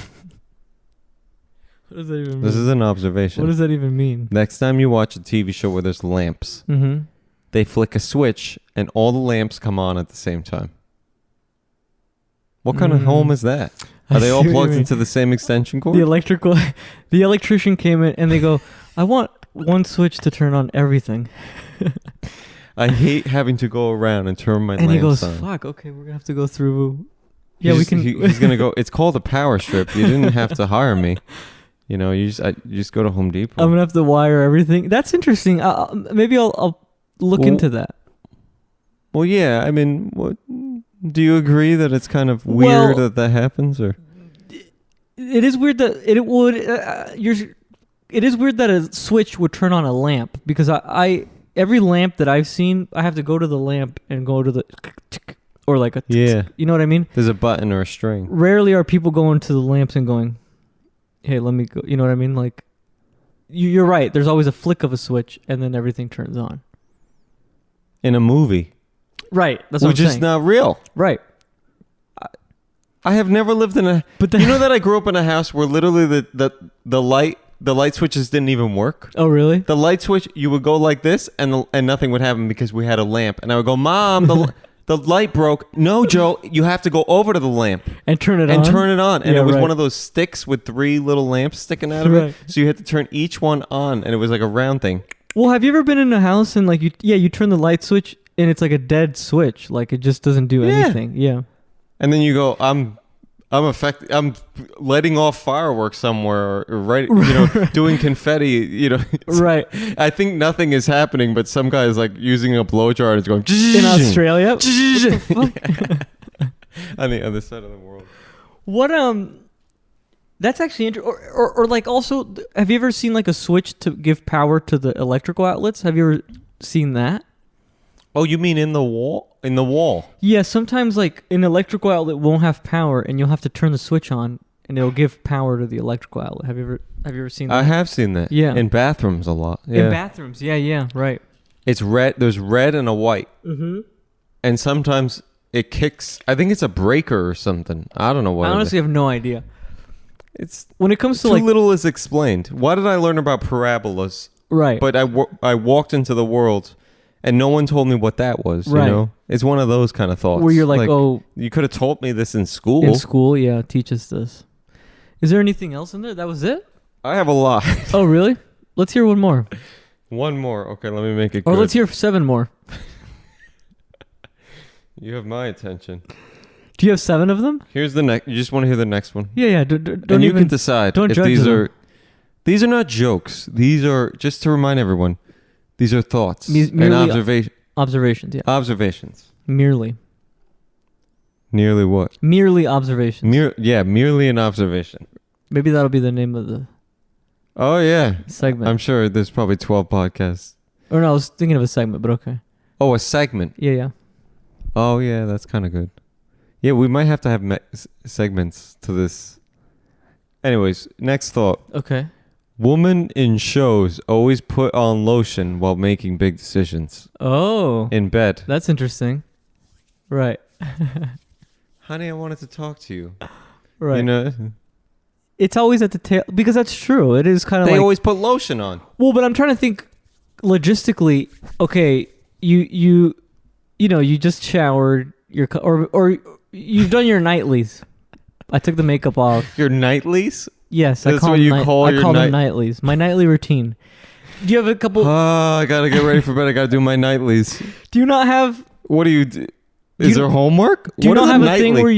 [SPEAKER 1] What does that even mean?
[SPEAKER 2] This is an observation.
[SPEAKER 1] What does that even mean?
[SPEAKER 2] Next time you watch a TV show where there's lamps, they flick a switch and all the lamps come on at the same time. What kind of home is that? Are they all plugged into the same extension cord?
[SPEAKER 1] The electrician came in and they go, I want one switch to turn on everything.
[SPEAKER 2] I hate having to go around and turn my lamps on. And he goes,
[SPEAKER 1] fuck, okay, we're going to have to go through. Yeah, we can.
[SPEAKER 2] He's going to go, it's called a power strip. You didn't have to hire me. You know, you just go to Home Depot.
[SPEAKER 1] I'm going to have to wire everything. That's interesting. Maybe I'll look into that.
[SPEAKER 2] Well, yeah. I mean, do you agree that it's kind of weird that happens? Or
[SPEAKER 1] it is weird that it would. It is weird that a switch would turn on a lamp, because every lamp that I've seen, I have to go to the lamp and go to the or like a you know what I mean?
[SPEAKER 2] There's a button or a string.
[SPEAKER 1] Rarely are people going to the lamps and going, hey, let me go. You know what I mean? Like, you're right. There's always a flick of a switch, and then everything turns on.
[SPEAKER 2] In a movie.
[SPEAKER 1] Right. That's what I'm saying.
[SPEAKER 2] Which is not real.
[SPEAKER 1] Right.
[SPEAKER 2] I have never lived in a... But you know that I grew up in a house where literally the light switches didn't even work?
[SPEAKER 1] Oh, really?
[SPEAKER 2] The light switch, you would go like this, and nothing would happen because we had a lamp. And I would go, Mom, the light broke. No, Joe, you have to go over to the lamp.
[SPEAKER 1] And turn it on?
[SPEAKER 2] And it was one of those sticks with 3 little lamps sticking out of it. So you had to turn each one on, and it was like a round thing. Well,
[SPEAKER 1] have you ever been in a house and like you turn the light switch and it's like a dead switch, like it just doesn't do anything? Yeah.
[SPEAKER 2] And then you go, I'm letting off fireworks somewhere, or doing confetti,
[SPEAKER 1] Right.
[SPEAKER 2] I think nothing is happening, but some guy is like using a blow jar and it's going
[SPEAKER 1] in Australia. What the fuck?
[SPEAKER 2] On the other side of the world.
[SPEAKER 1] What That's actually interesting. Or like also, have you ever seen like a switch to give power to the electrical outlets? Have you ever seen that?
[SPEAKER 2] Oh, you mean in the wall? In the wall?
[SPEAKER 1] Yeah, sometimes like an electrical outlet won't have power, and you'll have to turn the switch on, and it'll give power to the electrical outlet. Have you ever seen that?
[SPEAKER 2] I have seen that.
[SPEAKER 1] Yeah.
[SPEAKER 2] In bathrooms a lot. Yeah.
[SPEAKER 1] In bathrooms, yeah, right.
[SPEAKER 2] It's red. There's red and a white.
[SPEAKER 1] Mm-hmm.
[SPEAKER 2] And sometimes it kicks. I think it's a breaker or something. I don't know what.
[SPEAKER 1] I honestly have no idea.
[SPEAKER 2] It's
[SPEAKER 1] When it comes to
[SPEAKER 2] too
[SPEAKER 1] like
[SPEAKER 2] little is explained. Why did I learn about parabolas?
[SPEAKER 1] right,
[SPEAKER 2] But I walked into the world, and no one told me what that was.
[SPEAKER 1] Right.
[SPEAKER 2] You know, it's one of those kind of thoughts.
[SPEAKER 1] where you're like, oh,
[SPEAKER 2] you could have told me this in school.
[SPEAKER 1] in school, yeah, teach us this. Is there anything else in there? That was it?
[SPEAKER 2] I have a lot.
[SPEAKER 1] Oh, really? Let's hear one more.
[SPEAKER 2] One more. Okay, let me make it
[SPEAKER 1] Or
[SPEAKER 2] good.
[SPEAKER 1] let's hear 7 more.
[SPEAKER 2] You have my attention.
[SPEAKER 1] Do you have 7 of them?
[SPEAKER 2] Here's the next. You just want to hear the next one.
[SPEAKER 1] Yeah. Don't
[SPEAKER 2] And you
[SPEAKER 1] even
[SPEAKER 2] can decide
[SPEAKER 1] don't
[SPEAKER 2] if
[SPEAKER 1] judge
[SPEAKER 2] these
[SPEAKER 1] them.
[SPEAKER 2] are. These are not jokes. These are just to remind everyone. These are thoughts and
[SPEAKER 1] observations. Yeah,
[SPEAKER 2] observations.
[SPEAKER 1] merely
[SPEAKER 2] Nearly what?
[SPEAKER 1] observations.
[SPEAKER 2] Merely an observation.
[SPEAKER 1] Maybe that'll be the name of the
[SPEAKER 2] Oh yeah,
[SPEAKER 1] segment.
[SPEAKER 2] I'm sure there's probably 12 podcasts.
[SPEAKER 1] Or no, I was thinking of a segment, but okay.
[SPEAKER 2] Oh, a segment.
[SPEAKER 1] Yeah.
[SPEAKER 2] Oh yeah, that's kind of good. Yeah, we might have to have segments to this. Anyways, next thought.
[SPEAKER 1] Okay.
[SPEAKER 2] Woman in shows always put on lotion while making big decisions.
[SPEAKER 1] Oh,
[SPEAKER 2] In bed.
[SPEAKER 1] that's interesting. Right.
[SPEAKER 2] Honey, I wanted to talk to you.
[SPEAKER 1] Right.
[SPEAKER 2] You know,
[SPEAKER 1] It's always at the tail because that's true. It is kind of
[SPEAKER 2] they
[SPEAKER 1] like
[SPEAKER 2] always put lotion on.
[SPEAKER 1] well, but I'm trying to think logistically. Okay, you know you just showered your or you've done your nightlies. I took the makeup off.
[SPEAKER 2] Your nightlies?
[SPEAKER 1] Yes,
[SPEAKER 2] That's
[SPEAKER 1] I
[SPEAKER 2] what you
[SPEAKER 1] them
[SPEAKER 2] call your
[SPEAKER 1] them nightlies. My nightly routine. Do you have a couple?
[SPEAKER 2] Oh, I gotta get ready for bed. I gotta do my nightlies.
[SPEAKER 1] Do you not have?
[SPEAKER 2] What do you do?
[SPEAKER 1] Do you-
[SPEAKER 2] Is there homework?
[SPEAKER 1] Do you
[SPEAKER 2] What
[SPEAKER 1] not
[SPEAKER 2] is
[SPEAKER 1] have a
[SPEAKER 2] nightly?
[SPEAKER 1] thing where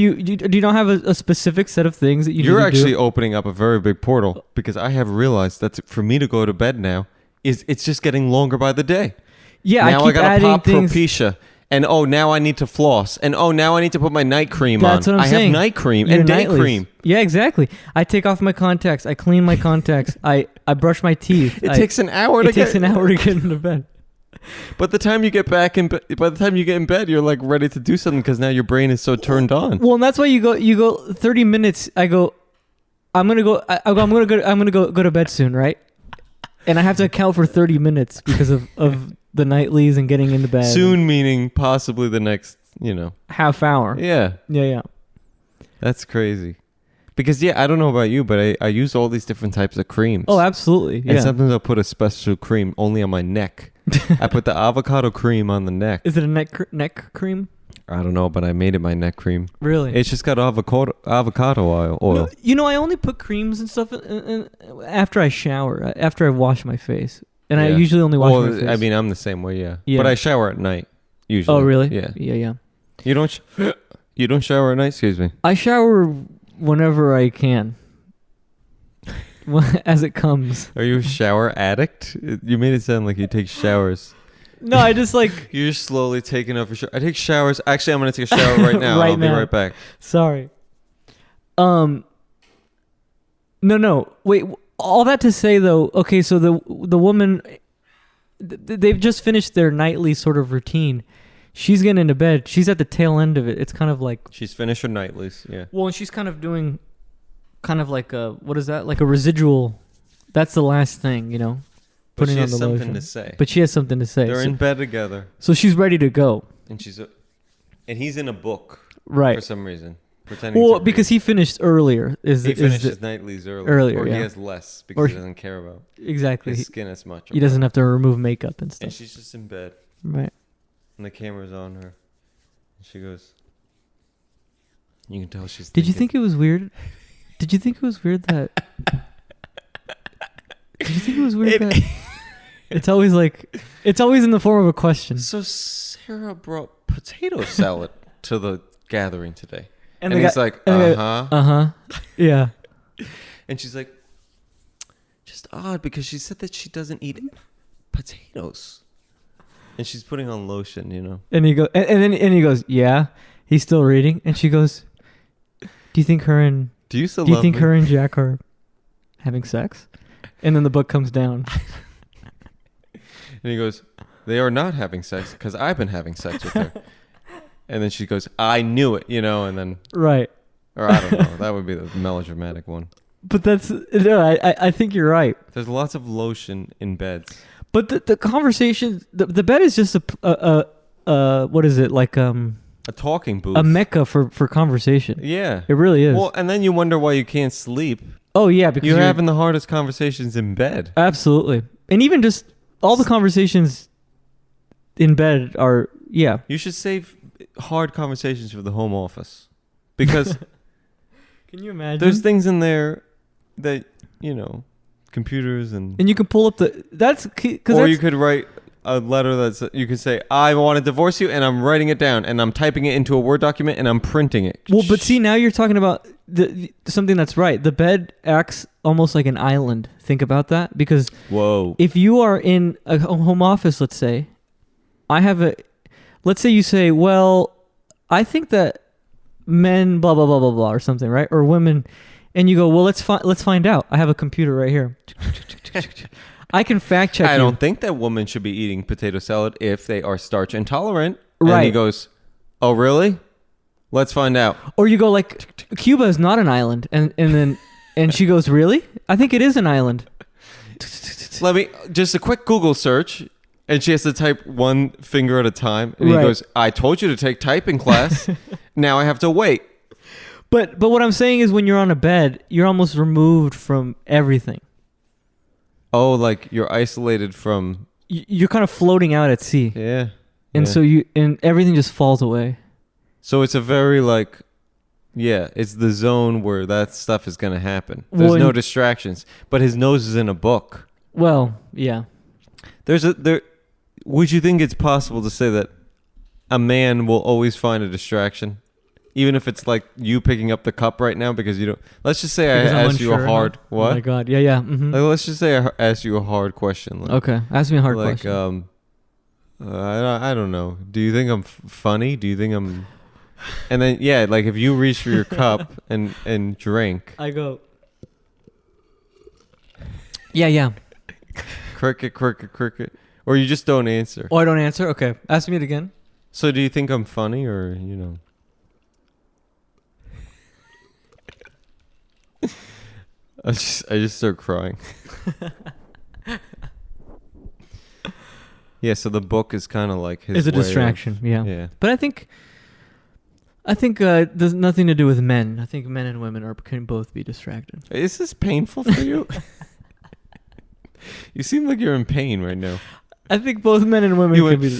[SPEAKER 1] do you not have a specific set of things that you
[SPEAKER 2] You're
[SPEAKER 1] need to
[SPEAKER 2] actually
[SPEAKER 1] do?
[SPEAKER 2] opening up a very big portal because I have realized that for me to go to bed now it's just getting longer by the day.
[SPEAKER 1] Yeah,
[SPEAKER 2] Now
[SPEAKER 1] I keep
[SPEAKER 2] gotta
[SPEAKER 1] adding
[SPEAKER 2] pop
[SPEAKER 1] things.
[SPEAKER 2] Propecia. And now I need to floss. And now I need to put my night cream
[SPEAKER 1] That's
[SPEAKER 2] on.
[SPEAKER 1] what I'm
[SPEAKER 2] I
[SPEAKER 1] saying.
[SPEAKER 2] have night cream
[SPEAKER 1] Your
[SPEAKER 2] and day
[SPEAKER 1] nightlies.
[SPEAKER 2] cream.
[SPEAKER 1] Yeah, exactly. I take off my contacts. I clean my contacts. I brush my teeth.
[SPEAKER 2] It takes an hour
[SPEAKER 1] It takes an hour to get into bed.
[SPEAKER 2] But the time you get back in by the time you get in bed, you're like ready to do something because now your brain is so turned on.
[SPEAKER 1] Well, and that's why you go 30 minutes. I go I'm going to go to bed soon, right? And I have to account for 30 minutes because of the nightlies and getting into bed.
[SPEAKER 2] Soon meaning possibly the next,
[SPEAKER 1] Half hour.
[SPEAKER 2] Yeah.
[SPEAKER 1] Yeah.
[SPEAKER 2] That's crazy. Because I don't know about you, but I use all these different types of creams.
[SPEAKER 1] Oh, absolutely.
[SPEAKER 2] And
[SPEAKER 1] Yeah.
[SPEAKER 2] sometimes I'll put a special cream only on my neck. I put the avocado cream on the neck.
[SPEAKER 1] Is it a neck cream?
[SPEAKER 2] I don't know, but I made it my neck cream.
[SPEAKER 1] Really?
[SPEAKER 2] It's just got avocado oil.
[SPEAKER 1] No, I only put creams and stuff after I shower, after I wash my face. And I
[SPEAKER 2] Yeah.
[SPEAKER 1] usually only wash my face.
[SPEAKER 2] I mean, I'm the same way, yeah.
[SPEAKER 1] Yeah.
[SPEAKER 2] But I shower at night usually.
[SPEAKER 1] Oh, really?
[SPEAKER 2] Yeah.
[SPEAKER 1] Yeah.
[SPEAKER 2] You don't you don't shower at night, excuse me.
[SPEAKER 1] I shower whenever I can. As it comes.
[SPEAKER 2] Are you a shower addict? You made it sound like you take showers.
[SPEAKER 1] No, I just like
[SPEAKER 2] You're slowly taking off your shower. I take showers. Actually, I'm going to take a shower right now.
[SPEAKER 1] Right
[SPEAKER 2] I'll be
[SPEAKER 1] now.
[SPEAKER 2] right back.
[SPEAKER 1] sorry. No. Wait, all that to say though, okay, so the woman they've just finished their nightly sort of routine. She's getting into bed. She's at the tail end of it. It's kind of like
[SPEAKER 2] She's finished her nightlies, yeah.
[SPEAKER 1] well, and she's kind of doing kind of like a what is that? Like a residual. That's the last thing,
[SPEAKER 2] But
[SPEAKER 1] putting
[SPEAKER 2] she
[SPEAKER 1] on
[SPEAKER 2] has
[SPEAKER 1] the
[SPEAKER 2] something
[SPEAKER 1] lotion.
[SPEAKER 2] to say.
[SPEAKER 1] But she has something to say.
[SPEAKER 2] They're in bed together,
[SPEAKER 1] So she's ready to go.
[SPEAKER 2] and he's in a book for
[SPEAKER 1] Right.
[SPEAKER 2] some reason, pretending
[SPEAKER 1] Well,
[SPEAKER 2] to
[SPEAKER 1] because
[SPEAKER 2] read.
[SPEAKER 1] he finished earlier.
[SPEAKER 2] He finished his nightlies
[SPEAKER 1] earlier,
[SPEAKER 2] or
[SPEAKER 1] yeah.
[SPEAKER 2] he has less because
[SPEAKER 1] Or
[SPEAKER 2] he doesn't care about
[SPEAKER 1] exactly.
[SPEAKER 2] his skin as much.
[SPEAKER 1] He doesn't have to remove makeup and
[SPEAKER 2] And
[SPEAKER 1] stuff.
[SPEAKER 2] she's just in bed,
[SPEAKER 1] Right.
[SPEAKER 2] and the camera's on her, and she goes. You can tell she's.
[SPEAKER 1] Did you
[SPEAKER 2] thinking.
[SPEAKER 1] think it was weird? Did you think it was weird that? Did you think it was weird that? It's always in the form of a question.
[SPEAKER 2] So Sarah brought potato salad to the gathering today, and
[SPEAKER 1] the
[SPEAKER 2] he's
[SPEAKER 1] guy-
[SPEAKER 2] like,
[SPEAKER 1] and the
[SPEAKER 2] uh-huh.
[SPEAKER 1] Yeah.
[SPEAKER 2] And she's like, just odd because she said that she doesn't eat potatoes, and she's putting on lotion,
[SPEAKER 1] And he goes, and then he goes, yeah. He's still reading, and she goes, do you think her and
[SPEAKER 2] Do you still
[SPEAKER 1] Do you
[SPEAKER 2] love
[SPEAKER 1] think
[SPEAKER 2] me?
[SPEAKER 1] her and Jack are having sex? And then the book comes down.
[SPEAKER 2] And he goes, they are not having sex because I've been having sex with her. And then she goes, I knew it, you know, and then,
[SPEAKER 1] Right.
[SPEAKER 2] or I don't know. That would be the melodramatic one.
[SPEAKER 1] But that's, no, I think you're right.
[SPEAKER 2] There's lots of lotion in beds.
[SPEAKER 1] But the conversation, the bed is just what is it, like
[SPEAKER 2] A talking booth.
[SPEAKER 1] a mecca for conversation.
[SPEAKER 2] Yeah.
[SPEAKER 1] It really is.
[SPEAKER 2] Well, and then you wonder why you can't sleep.
[SPEAKER 1] Oh yeah, because
[SPEAKER 2] You're having the hardest conversations in bed.
[SPEAKER 1] absolutely, and even just all the conversations in bed are
[SPEAKER 2] You should save hard conversations for the home office. Because
[SPEAKER 1] Can you imagine?
[SPEAKER 2] there's things in there that, you know, computers and
[SPEAKER 1] and you can pull up
[SPEAKER 2] or you could write a letter that's you could say, I want to divorce you, and I'm writing it down and I'm typing it into a Word document and I'm printing it.
[SPEAKER 1] Well, but see, now you're talking about something that's right. The bed acts almost like an island. Think about that, because
[SPEAKER 2] Whoa.
[SPEAKER 1] if you are in a home office, let's say, let's say you say, well, I think that men blah blah blah blah blah or something, right? Or women, and you go, well, let's find out. I have a computer right here. I can fact check.
[SPEAKER 2] I don't think that women should be eating potato salad if they are starch intolerant.
[SPEAKER 1] Right.
[SPEAKER 2] And he goes, oh, really? Let's find out.
[SPEAKER 1] Or you go like, Cuba is not an island, and then and she goes, really? I think it is an island.
[SPEAKER 2] Let me just a quick Google search, and she has to type one finger at a time. And
[SPEAKER 1] Right.
[SPEAKER 2] he goes, I told you to take typing class. Now I have to wait.
[SPEAKER 1] But what I'm saying is, when you're on a bed, you're almost removed from everything.
[SPEAKER 2] Oh, like you're isolated from.
[SPEAKER 1] You're kind of floating out at sea,
[SPEAKER 2] Yeah.
[SPEAKER 1] and
[SPEAKER 2] yeah.
[SPEAKER 1] so everything just falls away.
[SPEAKER 2] So it's a very like, yeah, it's the zone where that stuff is going to happen. There's
[SPEAKER 1] Well,
[SPEAKER 2] no distractions. But his nose is in a book.
[SPEAKER 1] Well, yeah.
[SPEAKER 2] Would you think it's possible to say that a man will always find a distraction? Even if it's like you picking up the cup right now because you don't. Let's just say
[SPEAKER 1] Because
[SPEAKER 2] I
[SPEAKER 1] I'm
[SPEAKER 2] asked you a
[SPEAKER 1] unsure,
[SPEAKER 2] hard.
[SPEAKER 1] huh?
[SPEAKER 2] What?
[SPEAKER 1] Oh my god. Yeah. Mm-hmm.
[SPEAKER 2] Like, let's just say I asked you a hard question. Like,
[SPEAKER 1] Okay. Ask me a hard
[SPEAKER 2] like,
[SPEAKER 1] question.
[SPEAKER 2] I don't know. Do you think I'm funny? Do you think I'm? And then yeah, like if you reach for your cup and drink,
[SPEAKER 1] I go. Yeah.
[SPEAKER 2] cricket, or you just don't answer.
[SPEAKER 1] Oh, I don't answer. Okay. Ask me it again.
[SPEAKER 2] So do you think I'm funny, or you know? I just start crying. Yeah, so the book is kind of like his.
[SPEAKER 1] It's a
[SPEAKER 2] way of-
[SPEAKER 1] distraction. Yeah.
[SPEAKER 2] Yeah.
[SPEAKER 1] But I think there's nothing to do with men. I think men and women can both be distracted.
[SPEAKER 2] Is this painful for you? You seem like you're in pain right now.
[SPEAKER 1] I think both men and women
[SPEAKER 2] You
[SPEAKER 1] can
[SPEAKER 2] went,
[SPEAKER 1] be.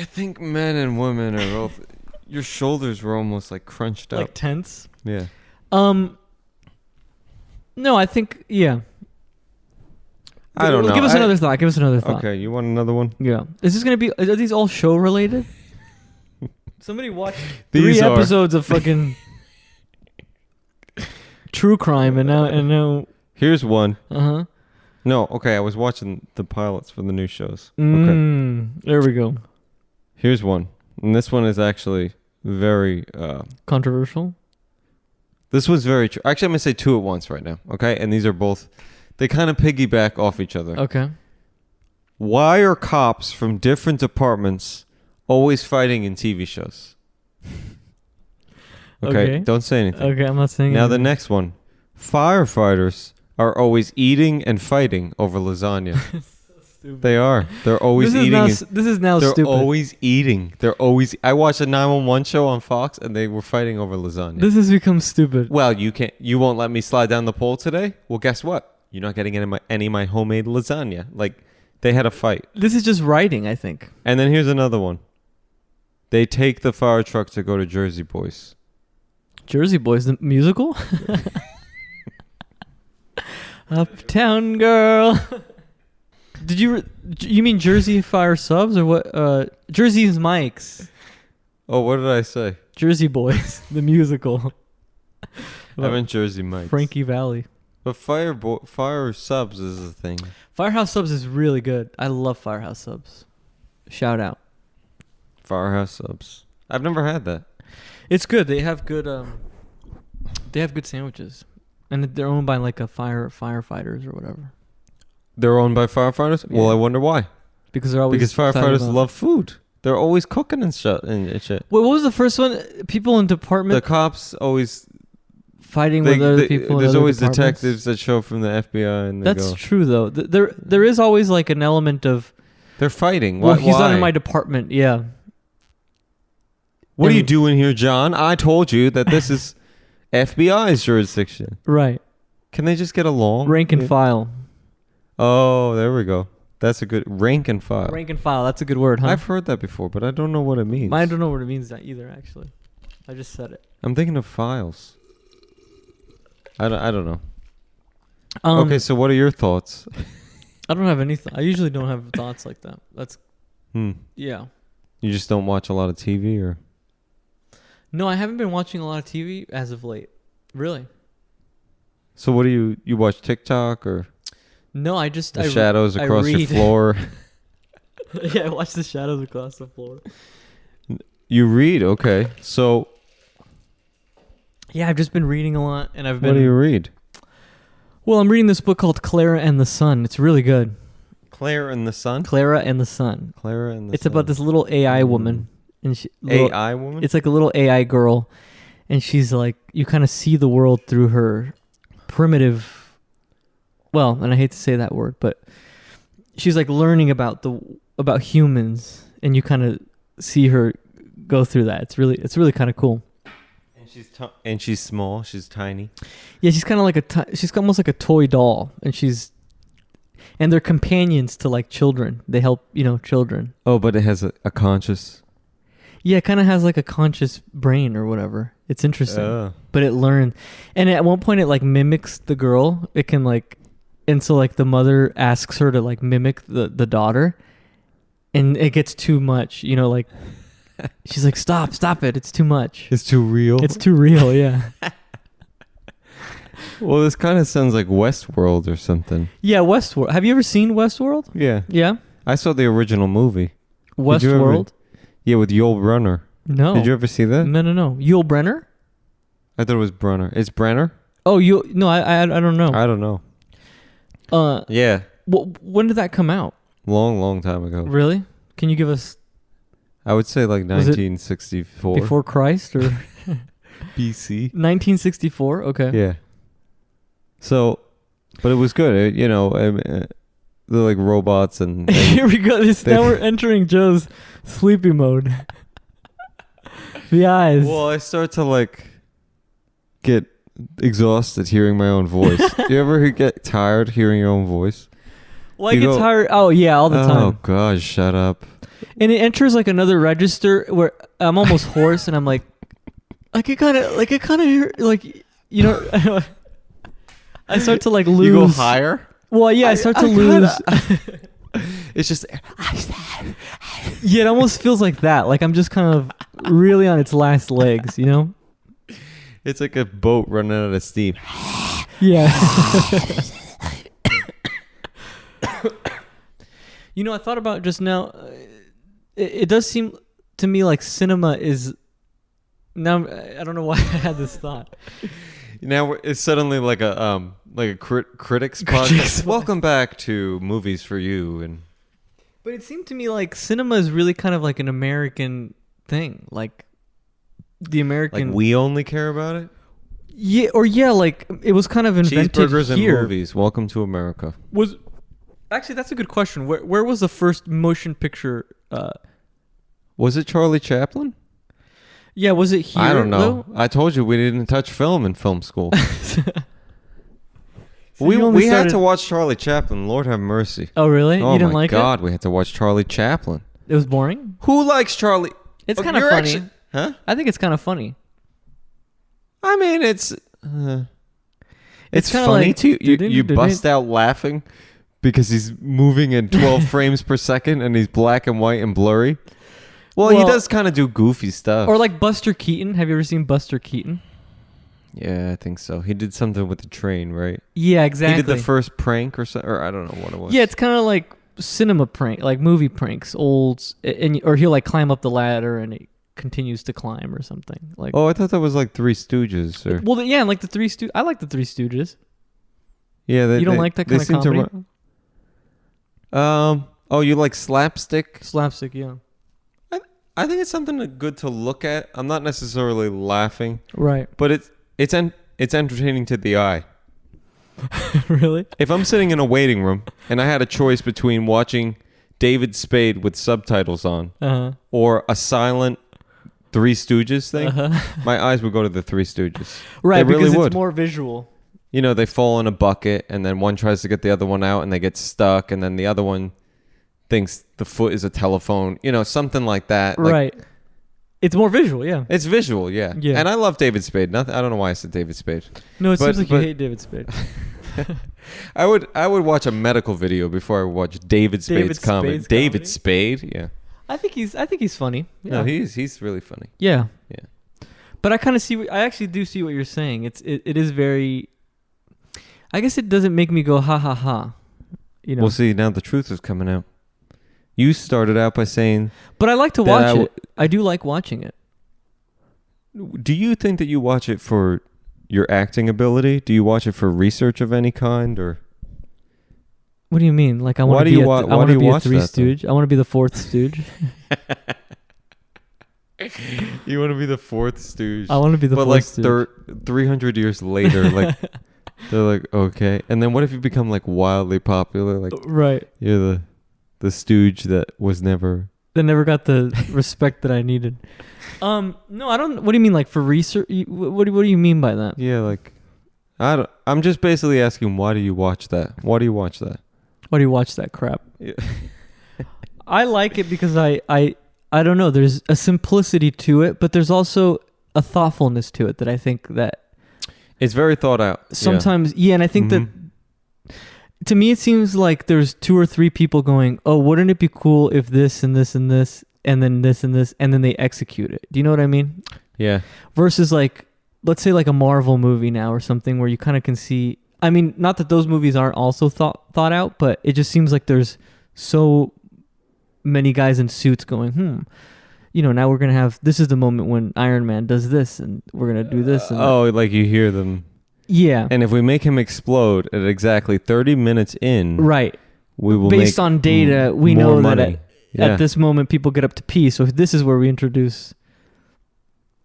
[SPEAKER 2] I think men and women are both. Your shoulders were almost like crunched up.
[SPEAKER 1] Like tense.
[SPEAKER 2] Yeah.
[SPEAKER 1] No, I think
[SPEAKER 2] I don't know.
[SPEAKER 1] Give us another thought.
[SPEAKER 2] Okay, you want another one?
[SPEAKER 1] Yeah. Is this gonna be? Are these all show related? Somebody watched
[SPEAKER 2] These
[SPEAKER 1] 3
[SPEAKER 2] are.
[SPEAKER 1] episodes of fucking true crime, and now.
[SPEAKER 2] Here's one.
[SPEAKER 1] Uh-huh.
[SPEAKER 2] No, okay, I was watching the pilots for the new shows. Okay.
[SPEAKER 1] There we go.
[SPEAKER 2] Here's one. And this one is actually very
[SPEAKER 1] Controversial.
[SPEAKER 2] this one's very true. Actually, I'm going to say two at once right now, okay? And these are both they kind of piggyback off each other.
[SPEAKER 1] Okay.
[SPEAKER 2] Why are cops from different departments always fighting in TV shows? Okay, don't say anything.
[SPEAKER 1] Okay, I'm not saying
[SPEAKER 2] Now the
[SPEAKER 1] anything.
[SPEAKER 2] next one. Firefighters are always eating and fighting over lasagna. They are. They're always
[SPEAKER 1] This is
[SPEAKER 2] eating.
[SPEAKER 1] now,
[SPEAKER 2] and-
[SPEAKER 1] this is now
[SPEAKER 2] They're
[SPEAKER 1] stupid.
[SPEAKER 2] always eating. I watched a 911 show on Fox and they were fighting over lasagna.
[SPEAKER 1] This has become stupid.
[SPEAKER 2] Well, you won't let me slide down the pole today? Well, guess what? You're not getting any of my homemade lasagna. Like, they had a fight.
[SPEAKER 1] This is just writing, I think.
[SPEAKER 2] And then here's another one. They take the fire truck to go to Jersey Boys.
[SPEAKER 1] Jersey Boys, the musical? Uptown Girl. Did you mean Jersey Fire Subs or what? Jersey's Mike's.
[SPEAKER 2] Oh, what did I say?
[SPEAKER 1] Jersey Boys, the musical.
[SPEAKER 2] I meant Jersey Mike's.
[SPEAKER 1] Frankie Valley.
[SPEAKER 2] But fire subs is a thing.
[SPEAKER 1] Firehouse Subs is really good. I love Firehouse Subs. Shout out.
[SPEAKER 2] Firehouse subs. I've never had that.
[SPEAKER 1] It's good. They have good They have good sandwiches, and they're owned by like a firefighters or whatever.
[SPEAKER 2] They're owned by firefighters.
[SPEAKER 1] Yeah.
[SPEAKER 2] Well, I wonder why.
[SPEAKER 1] Because they're always
[SPEAKER 2] Because firefighters love food. They're always cooking and shit.
[SPEAKER 1] Wait, what was the first one? People in department.
[SPEAKER 2] The cops always
[SPEAKER 1] fighting with other people.
[SPEAKER 2] There's
[SPEAKER 1] in other
[SPEAKER 2] always
[SPEAKER 1] departments.
[SPEAKER 2] detectives that show from the FBI, and
[SPEAKER 1] That's true, though. There is always like an element of
[SPEAKER 2] they're fighting.
[SPEAKER 1] well,
[SPEAKER 2] Why?
[SPEAKER 1] he's not in
[SPEAKER 2] why?
[SPEAKER 1] my department. Yeah.
[SPEAKER 2] What are you
[SPEAKER 1] And-
[SPEAKER 2] doing here, John? I told you that this is FBI's jurisdiction.
[SPEAKER 1] Right.
[SPEAKER 2] Can they just get along?
[SPEAKER 1] Rank and
[SPEAKER 2] Yeah.
[SPEAKER 1] file.
[SPEAKER 2] Oh, there we go. That's a good rank and file.
[SPEAKER 1] Rank and file. That's a good word, huh?
[SPEAKER 2] I've heard that before, but I don't know what it means.
[SPEAKER 1] I don't know what it means either. Actually, I just said it.
[SPEAKER 2] I'm thinking of files. I don't know.
[SPEAKER 1] Um,
[SPEAKER 2] Okay, so what are your thoughts?
[SPEAKER 1] I don't have any. I usually don't have thoughts like that. That's yeah.
[SPEAKER 2] You just don't watch a lot of TV, or
[SPEAKER 1] No, I haven't been watching a lot of TV as of late. Really?
[SPEAKER 2] so? What do you watch TikTok or
[SPEAKER 1] No, I just
[SPEAKER 2] the shadows across your
[SPEAKER 1] read.
[SPEAKER 2] floor?
[SPEAKER 1] Yeah, I watch the shadows across the floor.
[SPEAKER 2] You read, okay. So
[SPEAKER 1] Yeah, I've just been reading a lot, and I've
[SPEAKER 2] what
[SPEAKER 1] been.
[SPEAKER 2] do you read?
[SPEAKER 1] Well, I'm reading this book called Clara and the Sun. It's really good.
[SPEAKER 2] Claire and the Sun.
[SPEAKER 1] Clara and the Sun.
[SPEAKER 2] Clara and the
[SPEAKER 1] It's
[SPEAKER 2] Sun.
[SPEAKER 1] about this little AI woman, and
[SPEAKER 2] AI woman.
[SPEAKER 1] It's like a little AI girl, and she's like, you kind of see the world through her primitive. Well, and I hate to say that word, but she's like learning about humans, and you kind of see her go through that. It's really kind of cool.
[SPEAKER 2] And she's small. She's tiny.
[SPEAKER 1] Yeah, she's kind of like she's almost like a toy doll, and they're companions to like children. They help children.
[SPEAKER 2] Oh, but it has a conscious.
[SPEAKER 1] Yeah, it kind of has like a conscious brain or whatever. It's interesting. But it learned, and at one point it like mimics the girl. It can like, and so like the mother asks her to like mimic the daughter, and it gets too much. Like she's like, stop it, it's too much.
[SPEAKER 2] It's too real.
[SPEAKER 1] It's too real. Yeah.
[SPEAKER 2] Well, this kind of sounds like Westworld or something.
[SPEAKER 1] Yeah, Westworld. Have you ever seen Westworld?
[SPEAKER 2] Yeah.
[SPEAKER 1] Yeah.
[SPEAKER 2] I saw the original movie.
[SPEAKER 1] Westworld.
[SPEAKER 2] Yeah, with Yul Brynner.
[SPEAKER 1] No.
[SPEAKER 2] Did you ever see that?
[SPEAKER 1] No. Yul Brenner?
[SPEAKER 2] I thought it was Brunner. It's Brenner?
[SPEAKER 1] Oh, no, I don't know.
[SPEAKER 2] I don't know. Yeah.
[SPEAKER 1] When did that come out?
[SPEAKER 2] Long time ago.
[SPEAKER 1] Really? Can you give us
[SPEAKER 2] I would say like 1964.
[SPEAKER 1] before Christ or
[SPEAKER 2] BC.
[SPEAKER 1] 1964? Okay.
[SPEAKER 2] Yeah. So, but it was good. They're like robots and
[SPEAKER 1] Here we go. Now we're entering Joe's sleepy mode. The eyes.
[SPEAKER 2] well, I start to like get exhausted hearing my own voice. You ever get tired hearing your own voice?
[SPEAKER 1] Well, I get tired. Oh, yeah, all the time.
[SPEAKER 2] Oh, gosh, shut up.
[SPEAKER 1] And it enters like another register where I'm almost hoarse and I'm like I kind of I start to like lose.
[SPEAKER 2] You go higher?
[SPEAKER 1] Well, yeah, I start to lose.
[SPEAKER 2] It's just...
[SPEAKER 1] Yeah, it almost feels like that. Like I'm just kind of really on its last legs,
[SPEAKER 2] It's like a boat running out of steam.
[SPEAKER 1] Yeah. I thought about just now. It does seem to me like cinema is. Now I don't know why I had this thought.
[SPEAKER 2] Now it's suddenly like a critics podcast. Welcome back to Movies for You.
[SPEAKER 1] But it seemed to me like cinema is really kind of like an American thing, like the American.
[SPEAKER 2] Like we only care about it.
[SPEAKER 1] Yeah, like it was kind of invented
[SPEAKER 2] Cheeseburgers
[SPEAKER 1] here.
[SPEAKER 2] and movies. Welcome to America.
[SPEAKER 1] Actually, that's a good question. Where was the first motion picture?
[SPEAKER 2] Was it Charlie Chaplin?
[SPEAKER 1] Yeah, was it here?
[SPEAKER 2] I don't know.
[SPEAKER 1] Though?
[SPEAKER 2] I told you we didn't touch film in film school.
[SPEAKER 1] So
[SPEAKER 2] we had to watch Charlie Chaplin. Lord have mercy.
[SPEAKER 1] Oh, really?
[SPEAKER 2] Oh
[SPEAKER 1] You didn't
[SPEAKER 2] my
[SPEAKER 1] like
[SPEAKER 2] God, we had to watch Charlie Chaplin.
[SPEAKER 1] it? It was boring?
[SPEAKER 2] Who likes Charlie?
[SPEAKER 1] It's
[SPEAKER 2] Oh,
[SPEAKER 1] kind of
[SPEAKER 2] you're
[SPEAKER 1] funny.
[SPEAKER 2] actually- huh?
[SPEAKER 1] I think it's kind of funny.
[SPEAKER 2] I mean, it's
[SPEAKER 1] kinda
[SPEAKER 2] funny
[SPEAKER 1] like,
[SPEAKER 2] too. You bust out laughing because he's moving in 12 frames per second and he's black and white and blurry. Well, he does kind of do goofy stuff.
[SPEAKER 1] Or like Buster Keaton. Have you ever seen Buster Keaton?
[SPEAKER 2] Yeah, I think so. He did something with the train, right?
[SPEAKER 1] Yeah, exactly.
[SPEAKER 2] He did the first prank or I don't know what it was.
[SPEAKER 1] Yeah, it's kind of like cinema prank, like movie pranks, or he'll like climb up the ladder and continues to climb or something. Like,
[SPEAKER 2] Oh, I thought that was like Three Stooges. Or
[SPEAKER 1] well, yeah, like the Three Stooges. I like the Three Stooges.
[SPEAKER 2] yeah,
[SPEAKER 1] You don't like that kind of
[SPEAKER 2] seem
[SPEAKER 1] comedy?
[SPEAKER 2] Oh, you like slapstick?
[SPEAKER 1] Slapstick, yeah.
[SPEAKER 2] I think it's something good to look at. I'm not necessarily laughing,
[SPEAKER 1] Right.
[SPEAKER 2] but it's entertaining to the eye.
[SPEAKER 1] Really?
[SPEAKER 2] If I'm sitting in a waiting room and I had a choice between watching David Spade with subtitles on or a silent Three Stooges thing, my eyes would go to the Three Stooges.
[SPEAKER 1] Right,
[SPEAKER 2] they really
[SPEAKER 1] because
[SPEAKER 2] would.
[SPEAKER 1] it's more visual.
[SPEAKER 2] You know, they fall in a bucket and then one tries to get the other one out and they get stuck and then the other one thinks the foot is a telephone. You know, something like that. Like,
[SPEAKER 1] Right. It's more visual, yeah.
[SPEAKER 2] it's visual, yeah.
[SPEAKER 1] Yeah.
[SPEAKER 2] And I love David Spade. I don't know why I said David Spade.
[SPEAKER 1] No, it
[SPEAKER 2] But-
[SPEAKER 1] seems like you
[SPEAKER 2] but-
[SPEAKER 1] hate David Spade.
[SPEAKER 2] I would watch a medical video before I would watch David Spade's comedy.
[SPEAKER 1] Spade's
[SPEAKER 2] David
[SPEAKER 1] comedy?
[SPEAKER 2] Spade, yeah.
[SPEAKER 1] I think he's funny. Yeah.
[SPEAKER 2] No, he's really funny.
[SPEAKER 1] Yeah.
[SPEAKER 2] Yeah.
[SPEAKER 1] But I kind of see. I actually do see what you're saying. It is very. I guess it doesn't make me go ha ha ha. You know.
[SPEAKER 2] Well, see, now the truth is coming out. You started out by saying,
[SPEAKER 1] But I like to
[SPEAKER 2] that
[SPEAKER 1] watch
[SPEAKER 2] I
[SPEAKER 1] it. I do like watching it.
[SPEAKER 2] do you think that you watch it for your acting ability? Do you watch it for research of any kind, or
[SPEAKER 1] What do you mean? Like I
[SPEAKER 2] Why
[SPEAKER 1] want
[SPEAKER 2] do
[SPEAKER 1] to be.
[SPEAKER 2] you wa-
[SPEAKER 1] I
[SPEAKER 2] why
[SPEAKER 1] want
[SPEAKER 2] do
[SPEAKER 1] to
[SPEAKER 2] you
[SPEAKER 1] be a
[SPEAKER 2] watch
[SPEAKER 1] Three
[SPEAKER 2] that, though?
[SPEAKER 1] Stooge. I want to be the fourth Stooge.
[SPEAKER 2] you want to be the fourth Stooge?
[SPEAKER 1] I want to be the
[SPEAKER 2] but
[SPEAKER 1] fourth
[SPEAKER 2] like
[SPEAKER 1] Stooge.
[SPEAKER 2] 300 years later, like they're like, okay. And then what if you become like wildly popular? Like
[SPEAKER 1] Right.
[SPEAKER 2] you're the Stooge that was never.
[SPEAKER 1] They never got the respect that I needed. No, I don't. What do you mean, like for research? What do you mean by that?
[SPEAKER 2] Yeah, like I'm just basically asking, why do you watch that? Why do you watch that?
[SPEAKER 1] Why do you watch that crap?
[SPEAKER 2] Yeah.
[SPEAKER 1] I like it because I don't know. There's a simplicity to it, but there's also a thoughtfulness to it that I think that
[SPEAKER 2] It's very thought out.
[SPEAKER 1] sometimes, yeah, and I think
[SPEAKER 2] Mhm.
[SPEAKER 1] that to me it seems like there's 2 or 3 people going, "Oh, wouldn't it be cool if this and this and this and then this and this," and then they execute it. Do you know what I mean?
[SPEAKER 2] Yeah.
[SPEAKER 1] Versus like, let's say like a Marvel movie now or something where you kind of can see. I mean, not that those movies aren't also thought out, but it just seems like there's so many guys in suits going, you know, now we're gonna have, this is the moment when Iron Man does this, and we're gonna do this. And
[SPEAKER 2] Oh, like you hear them.
[SPEAKER 1] yeah,
[SPEAKER 2] And if we make him explode at exactly 30 minutes in,
[SPEAKER 1] right.
[SPEAKER 2] we will
[SPEAKER 1] Based
[SPEAKER 2] make
[SPEAKER 1] on data, we
[SPEAKER 2] more
[SPEAKER 1] know
[SPEAKER 2] money.
[SPEAKER 1] that at this moment people get up to pee. So this is where we introduce.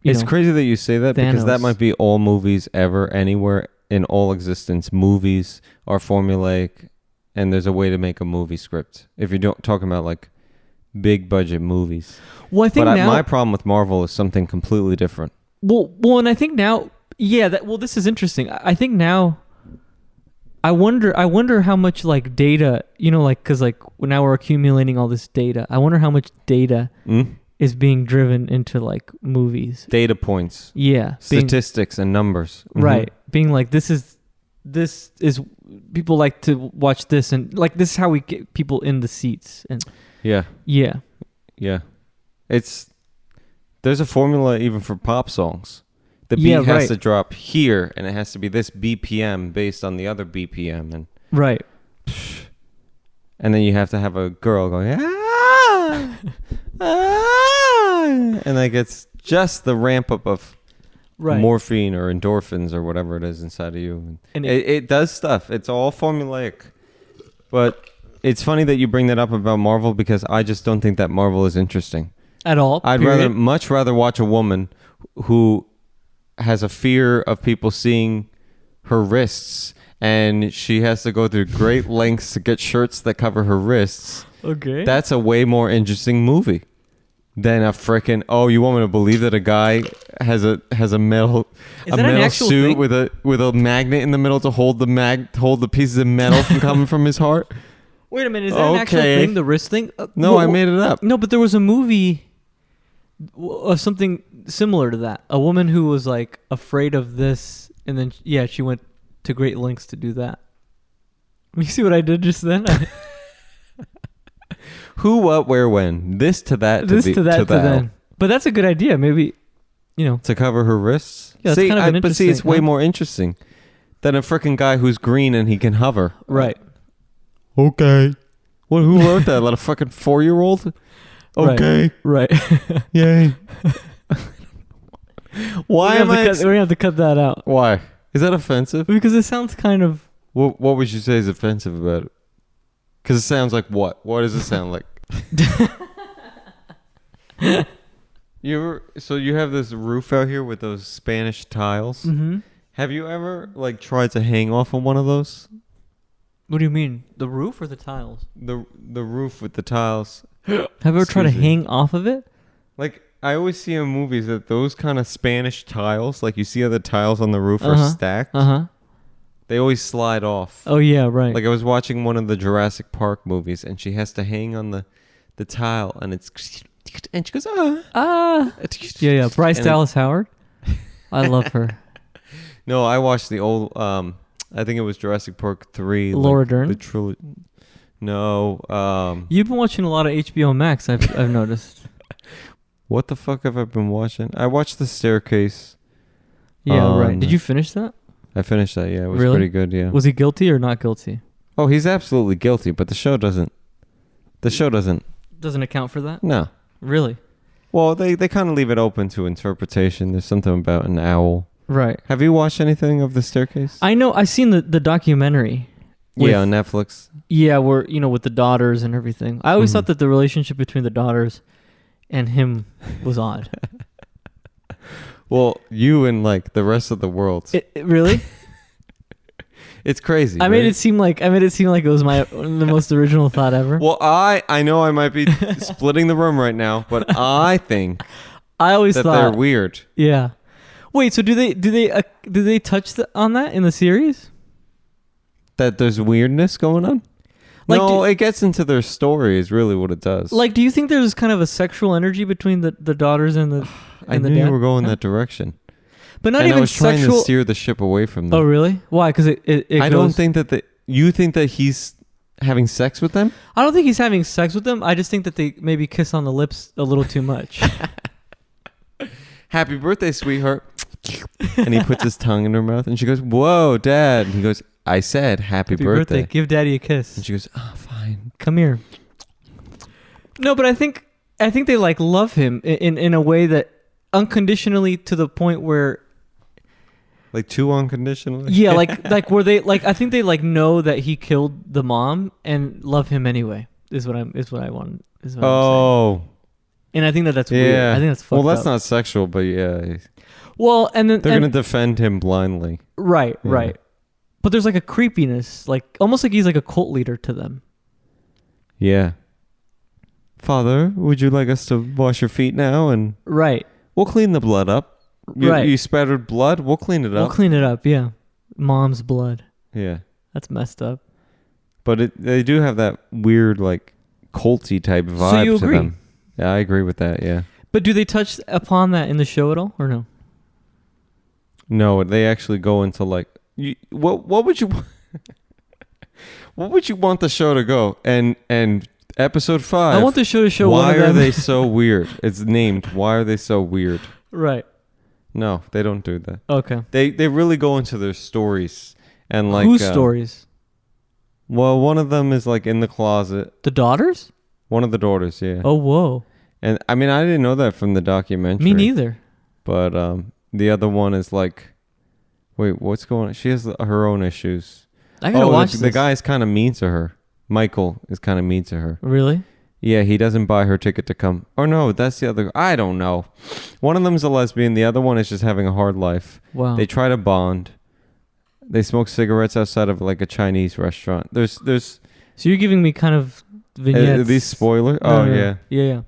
[SPEAKER 2] It's crazy that you say that because that
[SPEAKER 1] Thanos.
[SPEAKER 2] might be all movies ever, anywhere in all existence. Movies are formulaic, and there's a way to make a movie script. If you're talking about like big budget movies.
[SPEAKER 1] Well, I think
[SPEAKER 2] But
[SPEAKER 1] now.
[SPEAKER 2] my problem with Marvel is something completely different.
[SPEAKER 1] Well, and I think now, yeah. This is interesting. I think now. I wonder how much like data, you know, like because like now we're accumulating all this data. I wonder how much data is being driven into like movies.
[SPEAKER 2] Data points,
[SPEAKER 1] Yeah,
[SPEAKER 2] statistics, and numbers. Mhm.
[SPEAKER 1] right. Being like this is people like to watch this, and like this is how we get people in the seats, and
[SPEAKER 2] Yeah.
[SPEAKER 1] yeah,
[SPEAKER 2] Yeah. There's a formula even for pop songs. The beat
[SPEAKER 1] Yeah,
[SPEAKER 2] has
[SPEAKER 1] right.
[SPEAKER 2] to drop here and it has to be this BPM based on the other BPM
[SPEAKER 1] right.
[SPEAKER 2] and then you have to have a girl going ah, ah, and like it's just the ramp up of
[SPEAKER 1] Right.
[SPEAKER 2] morphine or endorphins or whatever it is inside of you.
[SPEAKER 1] And
[SPEAKER 2] It does stuff. It's all formulaic. But it's funny that you bring that up about Marvel because I just don't think that Marvel is interesting.
[SPEAKER 1] At all.
[SPEAKER 2] I'd
[SPEAKER 1] period.
[SPEAKER 2] much rather watch a woman who has a fear of people seeing her wrists and she has to go through great lengths to get shirts that cover her wrists.
[SPEAKER 1] Okay.
[SPEAKER 2] That's a way more interesting movie than a frickin' you want me to believe that a guy has a metal
[SPEAKER 1] Is
[SPEAKER 2] a
[SPEAKER 1] that an
[SPEAKER 2] metal
[SPEAKER 1] actual
[SPEAKER 2] suit
[SPEAKER 1] thing?
[SPEAKER 2] with a magnet in the middle to hold the pieces of metal from coming from his heart?
[SPEAKER 1] Wait a minute. Is that an actual
[SPEAKER 2] Okay.
[SPEAKER 1] thing? The wrist thing?
[SPEAKER 2] No, I made it up.
[SPEAKER 1] No, but there was a movie of something similar to that. A woman who was like afraid of this, and then she went to great lengths to do that. You see what I did just then?
[SPEAKER 2] Who, what, where, when? This to that.
[SPEAKER 1] This to that to
[SPEAKER 2] that.
[SPEAKER 1] then. But that's a good idea. Maybe,
[SPEAKER 2] To cover her wrists?
[SPEAKER 1] Yeah, that's kind of an
[SPEAKER 2] but see, it's
[SPEAKER 1] interesting-
[SPEAKER 2] way
[SPEAKER 1] huh?
[SPEAKER 2] more interesting than a frickin' guy who's green and he can hover.
[SPEAKER 1] right.
[SPEAKER 2] Okay. Who wrote that? Like a fucking 4-year-old? Okay.
[SPEAKER 1] Right.
[SPEAKER 2] Yay. Why am I?
[SPEAKER 1] We're gonna have to cut that out
[SPEAKER 2] Why? Is that offensive?
[SPEAKER 1] because it sounds kind of.
[SPEAKER 2] What would you say is offensive about it? Because it sounds like what? What does it sound like? So you have this roof out here with those Spanish tiles.
[SPEAKER 1] Mm-hmm.
[SPEAKER 2] Have you ever like tried to hang off of one of those?
[SPEAKER 1] What do you mean? The roof or the tiles?
[SPEAKER 2] The roof with the tiles.
[SPEAKER 1] Have you ever tried to
[SPEAKER 2] Excuse me.
[SPEAKER 1] hang off of it?
[SPEAKER 2] Like I always see in movies that those kind of Spanish tiles, like you see how the tiles on the roof are stacked. They always slide off.
[SPEAKER 1] Oh yeah, right.
[SPEAKER 2] Like I was watching one of the Jurassic Park movies, and she has to hang on the tile, and and she goes
[SPEAKER 1] Yeah. Bryce
[SPEAKER 2] and
[SPEAKER 1] Dallas Howard. I love her.
[SPEAKER 2] No, I watched the old. I think it was Jurassic Park 3.
[SPEAKER 1] Laura Dern.
[SPEAKER 2] The trilogy. No.
[SPEAKER 1] You've been watching a lot of HBO Max. I've noticed.
[SPEAKER 2] What the fuck have I been watching? I watched The Staircase.
[SPEAKER 1] Yeah, right. Did you finish that?
[SPEAKER 2] I finished that. Yeah, it was
[SPEAKER 1] Really?
[SPEAKER 2] pretty good. Yeah.
[SPEAKER 1] Was he guilty or not guilty?
[SPEAKER 2] Oh, he's absolutely guilty, but the show doesn't.
[SPEAKER 1] Doesn't account for that?
[SPEAKER 2] No.
[SPEAKER 1] Really?
[SPEAKER 2] Well, they kind of leave it open to interpretation. There's something about an owl.
[SPEAKER 1] Right.
[SPEAKER 2] Have you watched anything of The Staircase?
[SPEAKER 1] I know. I seen the documentary.
[SPEAKER 2] Yeah, on Netflix.
[SPEAKER 1] Yeah, where with the daughters and everything. I always thought that the relationship between the daughters and him was odd.
[SPEAKER 2] Well, you and like the rest of the world.
[SPEAKER 1] Really?
[SPEAKER 2] It's crazy.
[SPEAKER 1] I made it seem like it was the most original thought ever.
[SPEAKER 2] Well, I know I might be splitting the room right now, but I think
[SPEAKER 1] I always
[SPEAKER 2] that
[SPEAKER 1] thought
[SPEAKER 2] they're weird.
[SPEAKER 1] Yeah. Wait. So do they touch on that in the series?
[SPEAKER 2] That there's weirdness going on?
[SPEAKER 1] Like,
[SPEAKER 2] no, it gets into their story is really what it does.
[SPEAKER 1] Like, do you think there's kind of a sexual energy between the daughters and the
[SPEAKER 2] I
[SPEAKER 1] and
[SPEAKER 2] knew
[SPEAKER 1] the dad?
[SPEAKER 2] you were going that direction.
[SPEAKER 1] But not
[SPEAKER 2] and
[SPEAKER 1] even
[SPEAKER 2] I was
[SPEAKER 1] sexual.
[SPEAKER 2] trying to steer the ship away from them.
[SPEAKER 1] Oh, really? Why? Because
[SPEAKER 2] I don't think that you think that he's having sex with them?
[SPEAKER 1] I don't think he's having sex with them. I just think that they maybe kiss on the lips a little too much.
[SPEAKER 2] Happy birthday, sweetheart. And he puts his tongue in her mouth and she goes, "Whoa, Dad." And he goes, "I said happy birthday.
[SPEAKER 1] Give Daddy a kiss."
[SPEAKER 2] And she goes, "Oh, fine.
[SPEAKER 1] Come here." No, but I think they like love him in a way that unconditionally, to the point where
[SPEAKER 2] Like too unconditionally?
[SPEAKER 1] yeah, like where they like I think they like know that he killed the mom and love him anyway. Is what I'm saying. And I think that's weird. I think that's fucked
[SPEAKER 2] Well, that's
[SPEAKER 1] up.
[SPEAKER 2] not sexual, but yeah.
[SPEAKER 1] Well, and then
[SPEAKER 2] They're going to defend him blindly.
[SPEAKER 1] right.
[SPEAKER 2] Yeah.
[SPEAKER 1] But there's like a creepiness, like almost like he's like a cult leader to them.
[SPEAKER 2] Yeah. Father, would you like us to wash your feet now? And
[SPEAKER 1] Right.
[SPEAKER 2] we'll clean the blood up. You spattered blood. We'll clean it up.
[SPEAKER 1] We'll clean it up, yeah. Mom's blood.
[SPEAKER 2] Yeah.
[SPEAKER 1] That's messed up.
[SPEAKER 2] But they do have that weird, like, culty type vibe
[SPEAKER 1] So you agree?
[SPEAKER 2] to them. Yeah, I agree with that, yeah.
[SPEAKER 1] But do they touch upon that in the show at all, or no?
[SPEAKER 2] No, they actually go into, like, what would you... what would you want the show to go? And episode 5...
[SPEAKER 1] I want the show to show
[SPEAKER 2] Why
[SPEAKER 1] one of them.
[SPEAKER 2] are they so weird? It's named, Why Are They So Weird?
[SPEAKER 1] Right.
[SPEAKER 2] No, they don't do that.
[SPEAKER 1] Okay.
[SPEAKER 2] They really go into their stories. And like
[SPEAKER 1] Whose stories?
[SPEAKER 2] Well, one of them is like in the closet.
[SPEAKER 1] The daughters?
[SPEAKER 2] One of the daughters, yeah.
[SPEAKER 1] Oh, whoa.
[SPEAKER 2] And I mean, I didn't know that from the documentary.
[SPEAKER 1] Me neither.
[SPEAKER 2] But the other one is like, wait, what's going on? She has her own issues.
[SPEAKER 1] I gotta watch this.
[SPEAKER 2] The guy is kind of mean to her. Michael is kind of mean to her.
[SPEAKER 1] Really?
[SPEAKER 2] Yeah, he doesn't buy her ticket to come. Or no, that's the other. I don't know. One of them's a lesbian. The other one is just having a hard life.
[SPEAKER 1] Wow.
[SPEAKER 2] They try to bond. They smoke cigarettes outside of like a Chinese restaurant. There's.
[SPEAKER 1] So you're giving me kind of vignettes.
[SPEAKER 2] Are these spoilers?
[SPEAKER 1] No,
[SPEAKER 2] Oh,
[SPEAKER 1] no.
[SPEAKER 2] yeah.
[SPEAKER 1] Yeah.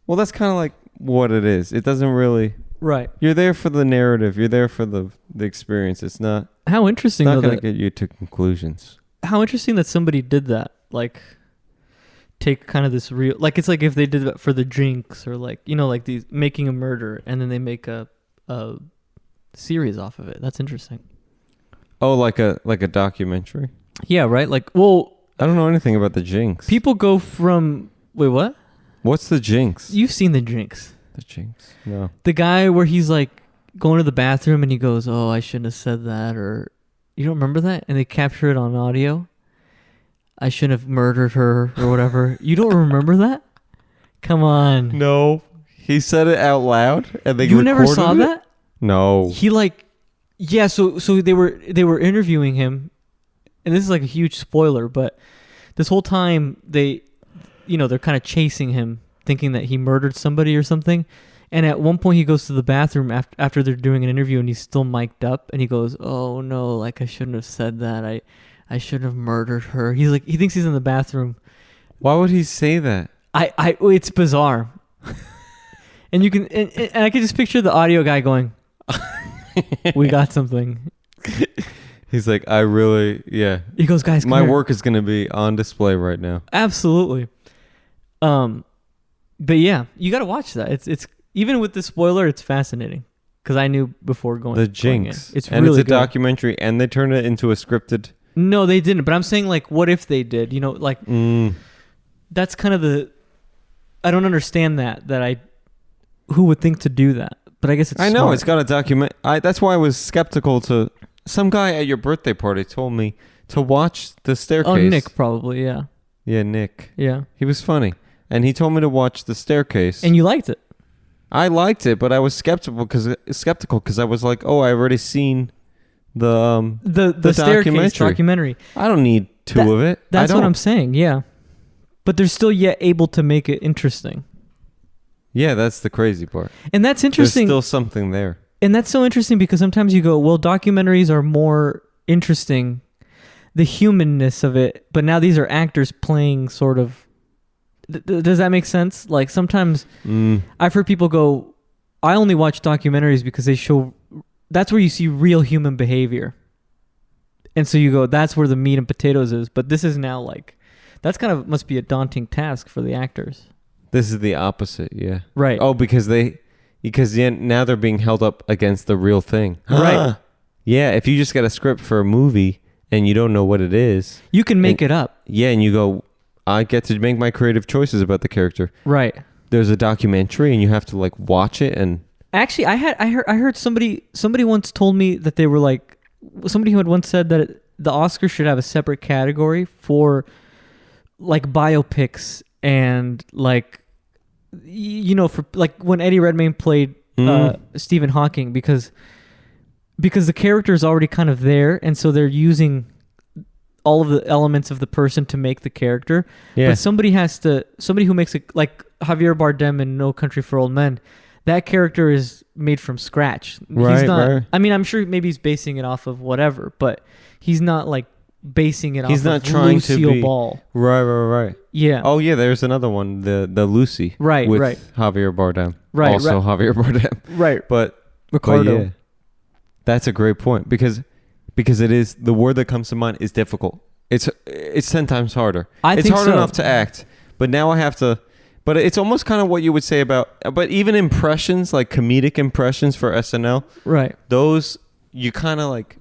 [SPEAKER 2] Well, that's kind of like what it is. It doesn't really...
[SPEAKER 1] Right.
[SPEAKER 2] You're there for the narrative. You're there for the experience. It's not...
[SPEAKER 1] How interesting,
[SPEAKER 2] It's not
[SPEAKER 1] though,
[SPEAKER 2] going to get you to conclusions.
[SPEAKER 1] how interesting that somebody did that. Like, take kind of this real... Like, it's like if they did that for the drinks or like, like these making a murder and then they make a series off of it. That's interesting.
[SPEAKER 2] Oh, like a documentary?
[SPEAKER 1] Yeah, right? Like, well...
[SPEAKER 2] I don't know anything about the Jinx.
[SPEAKER 1] People go from... Wait, what?
[SPEAKER 2] What's the Jinx?
[SPEAKER 1] You've seen the Jinx.
[SPEAKER 2] The Jinx? No.
[SPEAKER 1] The guy where he's like going to the bathroom and he goes, "Oh, I shouldn't have said that," or you don't remember that? And they capture it on audio. I shouldn't have murdered her or whatever. You don't remember that? Come on.
[SPEAKER 2] No, he said it out loud, and they
[SPEAKER 1] You never
[SPEAKER 2] recorded
[SPEAKER 1] saw
[SPEAKER 2] it?
[SPEAKER 1] that?
[SPEAKER 2] No.
[SPEAKER 1] He like, yeah. So they were interviewing him, and this is like a huge spoiler, but this whole time they're kind of chasing him, thinking that he murdered somebody or something. And at one point he goes to the bathroom after they're doing an interview, and he's still mic'd up, and he goes, "Oh no, like I shouldn't have said that. I shouldn't have murdered her." He's like, he thinks he's in the bathroom.
[SPEAKER 2] Why would he say that?
[SPEAKER 1] It's bizarre. And you can, and I can just picture the audio guy going, "We got something."
[SPEAKER 2] He's like, I really, yeah.
[SPEAKER 1] He goes, "Guys, come
[SPEAKER 2] my
[SPEAKER 1] here."
[SPEAKER 2] work is going to be on display right now.
[SPEAKER 1] Absolutely. But yeah, you got to watch that. It's even with the spoiler, it's fascinating because I knew before going.
[SPEAKER 2] The
[SPEAKER 1] going
[SPEAKER 2] Jinx.
[SPEAKER 1] in. It's
[SPEAKER 2] and
[SPEAKER 1] really
[SPEAKER 2] it's a
[SPEAKER 1] good.
[SPEAKER 2] documentary, and they turned it into a scripted.
[SPEAKER 1] No, they didn't. But I'm saying, like, what if they did? Like that's kind of the. I don't understand that who would think to do that? But I guess it's.
[SPEAKER 2] I know
[SPEAKER 1] smart.
[SPEAKER 2] it's got a document. That's why I was skeptical to. Some guy at your birthday party told me to watch The Staircase.
[SPEAKER 1] Oh, Nick probably, yeah.
[SPEAKER 2] Yeah, Nick.
[SPEAKER 1] Yeah.
[SPEAKER 2] He was funny, and he told me to watch The Staircase.
[SPEAKER 1] And you liked it.
[SPEAKER 2] I liked it, but I was skeptical because I was like, oh, I've already seen the
[SPEAKER 1] Staircase documentary.
[SPEAKER 2] I don't need two of it.
[SPEAKER 1] That's what I'm saying. Yeah, but they're still yet able to make it interesting.
[SPEAKER 2] Yeah, that's the crazy part.
[SPEAKER 1] And that's interesting.
[SPEAKER 2] There's still something there.
[SPEAKER 1] And that's so interesting because sometimes you go, well, documentaries are more interesting, the humanness of it, but now these are actors playing sort of. Does that make sense? Like sometimes I've heard people go, I only watch documentaries because they show, that's where you see real human behavior. And so you go, that's where the meat and potatoes is. But this is now like, that's kind of must be a daunting task for the actors.
[SPEAKER 2] This is the opposite, yeah.
[SPEAKER 1] Right.
[SPEAKER 2] Oh, because now they're being held up against the real thing.
[SPEAKER 1] Right.
[SPEAKER 2] Yeah, if you just get a script for a movie and you don't know what it is.
[SPEAKER 1] You can make it up.
[SPEAKER 2] Yeah, and you go, I get to make my creative choices about the character.
[SPEAKER 1] Right.
[SPEAKER 2] There's a documentary and you have to like watch it and.
[SPEAKER 1] Actually, I heard somebody once told me that they were like, somebody who had once said that the Oscars should have a separate category for like biopics and like, for like when Eddie Redmayne played Stephen Hawking because the character is already kind of there, and so they're using all of the elements of the person to make the character. Yeah. But somebody who makes it, like Javier Bardem in No Country for Old Men, that character is made from scratch.
[SPEAKER 2] Right,
[SPEAKER 1] he's not.
[SPEAKER 2] Right.
[SPEAKER 1] I mean, I'm sure maybe he's basing it off of whatever, but he's not like basing it off of Lucille Ball.
[SPEAKER 2] Right.
[SPEAKER 1] Yeah.
[SPEAKER 2] Oh yeah, there's another one, the Lucy.
[SPEAKER 1] Right.
[SPEAKER 2] With
[SPEAKER 1] right.
[SPEAKER 2] Javier Bardem.
[SPEAKER 1] Right.
[SPEAKER 2] Also Javier Bardem.
[SPEAKER 1] Right.
[SPEAKER 2] But
[SPEAKER 1] Ricardo.
[SPEAKER 2] But yeah, that's a great point because it is, the word that comes to mind is difficult. It's 10 times harder. It's hard enough to act, but now I have to. But it's almost kind of what you would say about. But even impressions, like comedic impressions for SNL,
[SPEAKER 1] right?
[SPEAKER 2] Those you're kind of like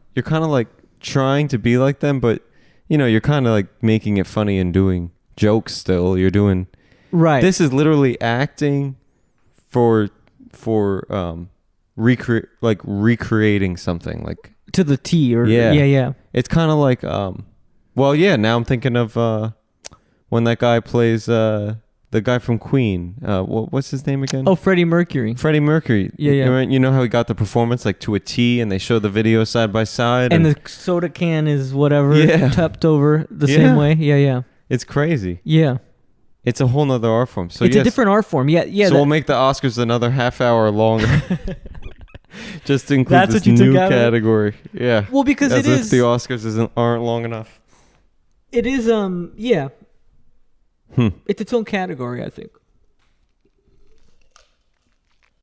[SPEAKER 2] trying to be like them, but you're kind of like making it funny and doing jokes still. You're doing
[SPEAKER 1] right.
[SPEAKER 2] This is literally acting for recreating something like
[SPEAKER 1] to the T or yeah.
[SPEAKER 2] It's kind of like well, yeah. Now I'm thinking of when that guy plays the guy from Queen. What's his name again?
[SPEAKER 1] Oh, Freddie Mercury.
[SPEAKER 2] Freddie Mercury.
[SPEAKER 1] Yeah.
[SPEAKER 2] You know how he got the performance like to a T, and they show the video side by side,
[SPEAKER 1] and the soda can is whatever tapped over the same way. Yeah.
[SPEAKER 2] It's crazy.
[SPEAKER 1] Yeah.
[SPEAKER 2] It's a whole nother art form. So
[SPEAKER 1] it's a different art form. Yeah.
[SPEAKER 2] So we'll make the Oscars another half hour longer. Just to include this new category. Yeah.
[SPEAKER 1] Well, because
[SPEAKER 2] as if the Oscars aren't long enough.
[SPEAKER 1] It is. Yeah. It's its own category, I think.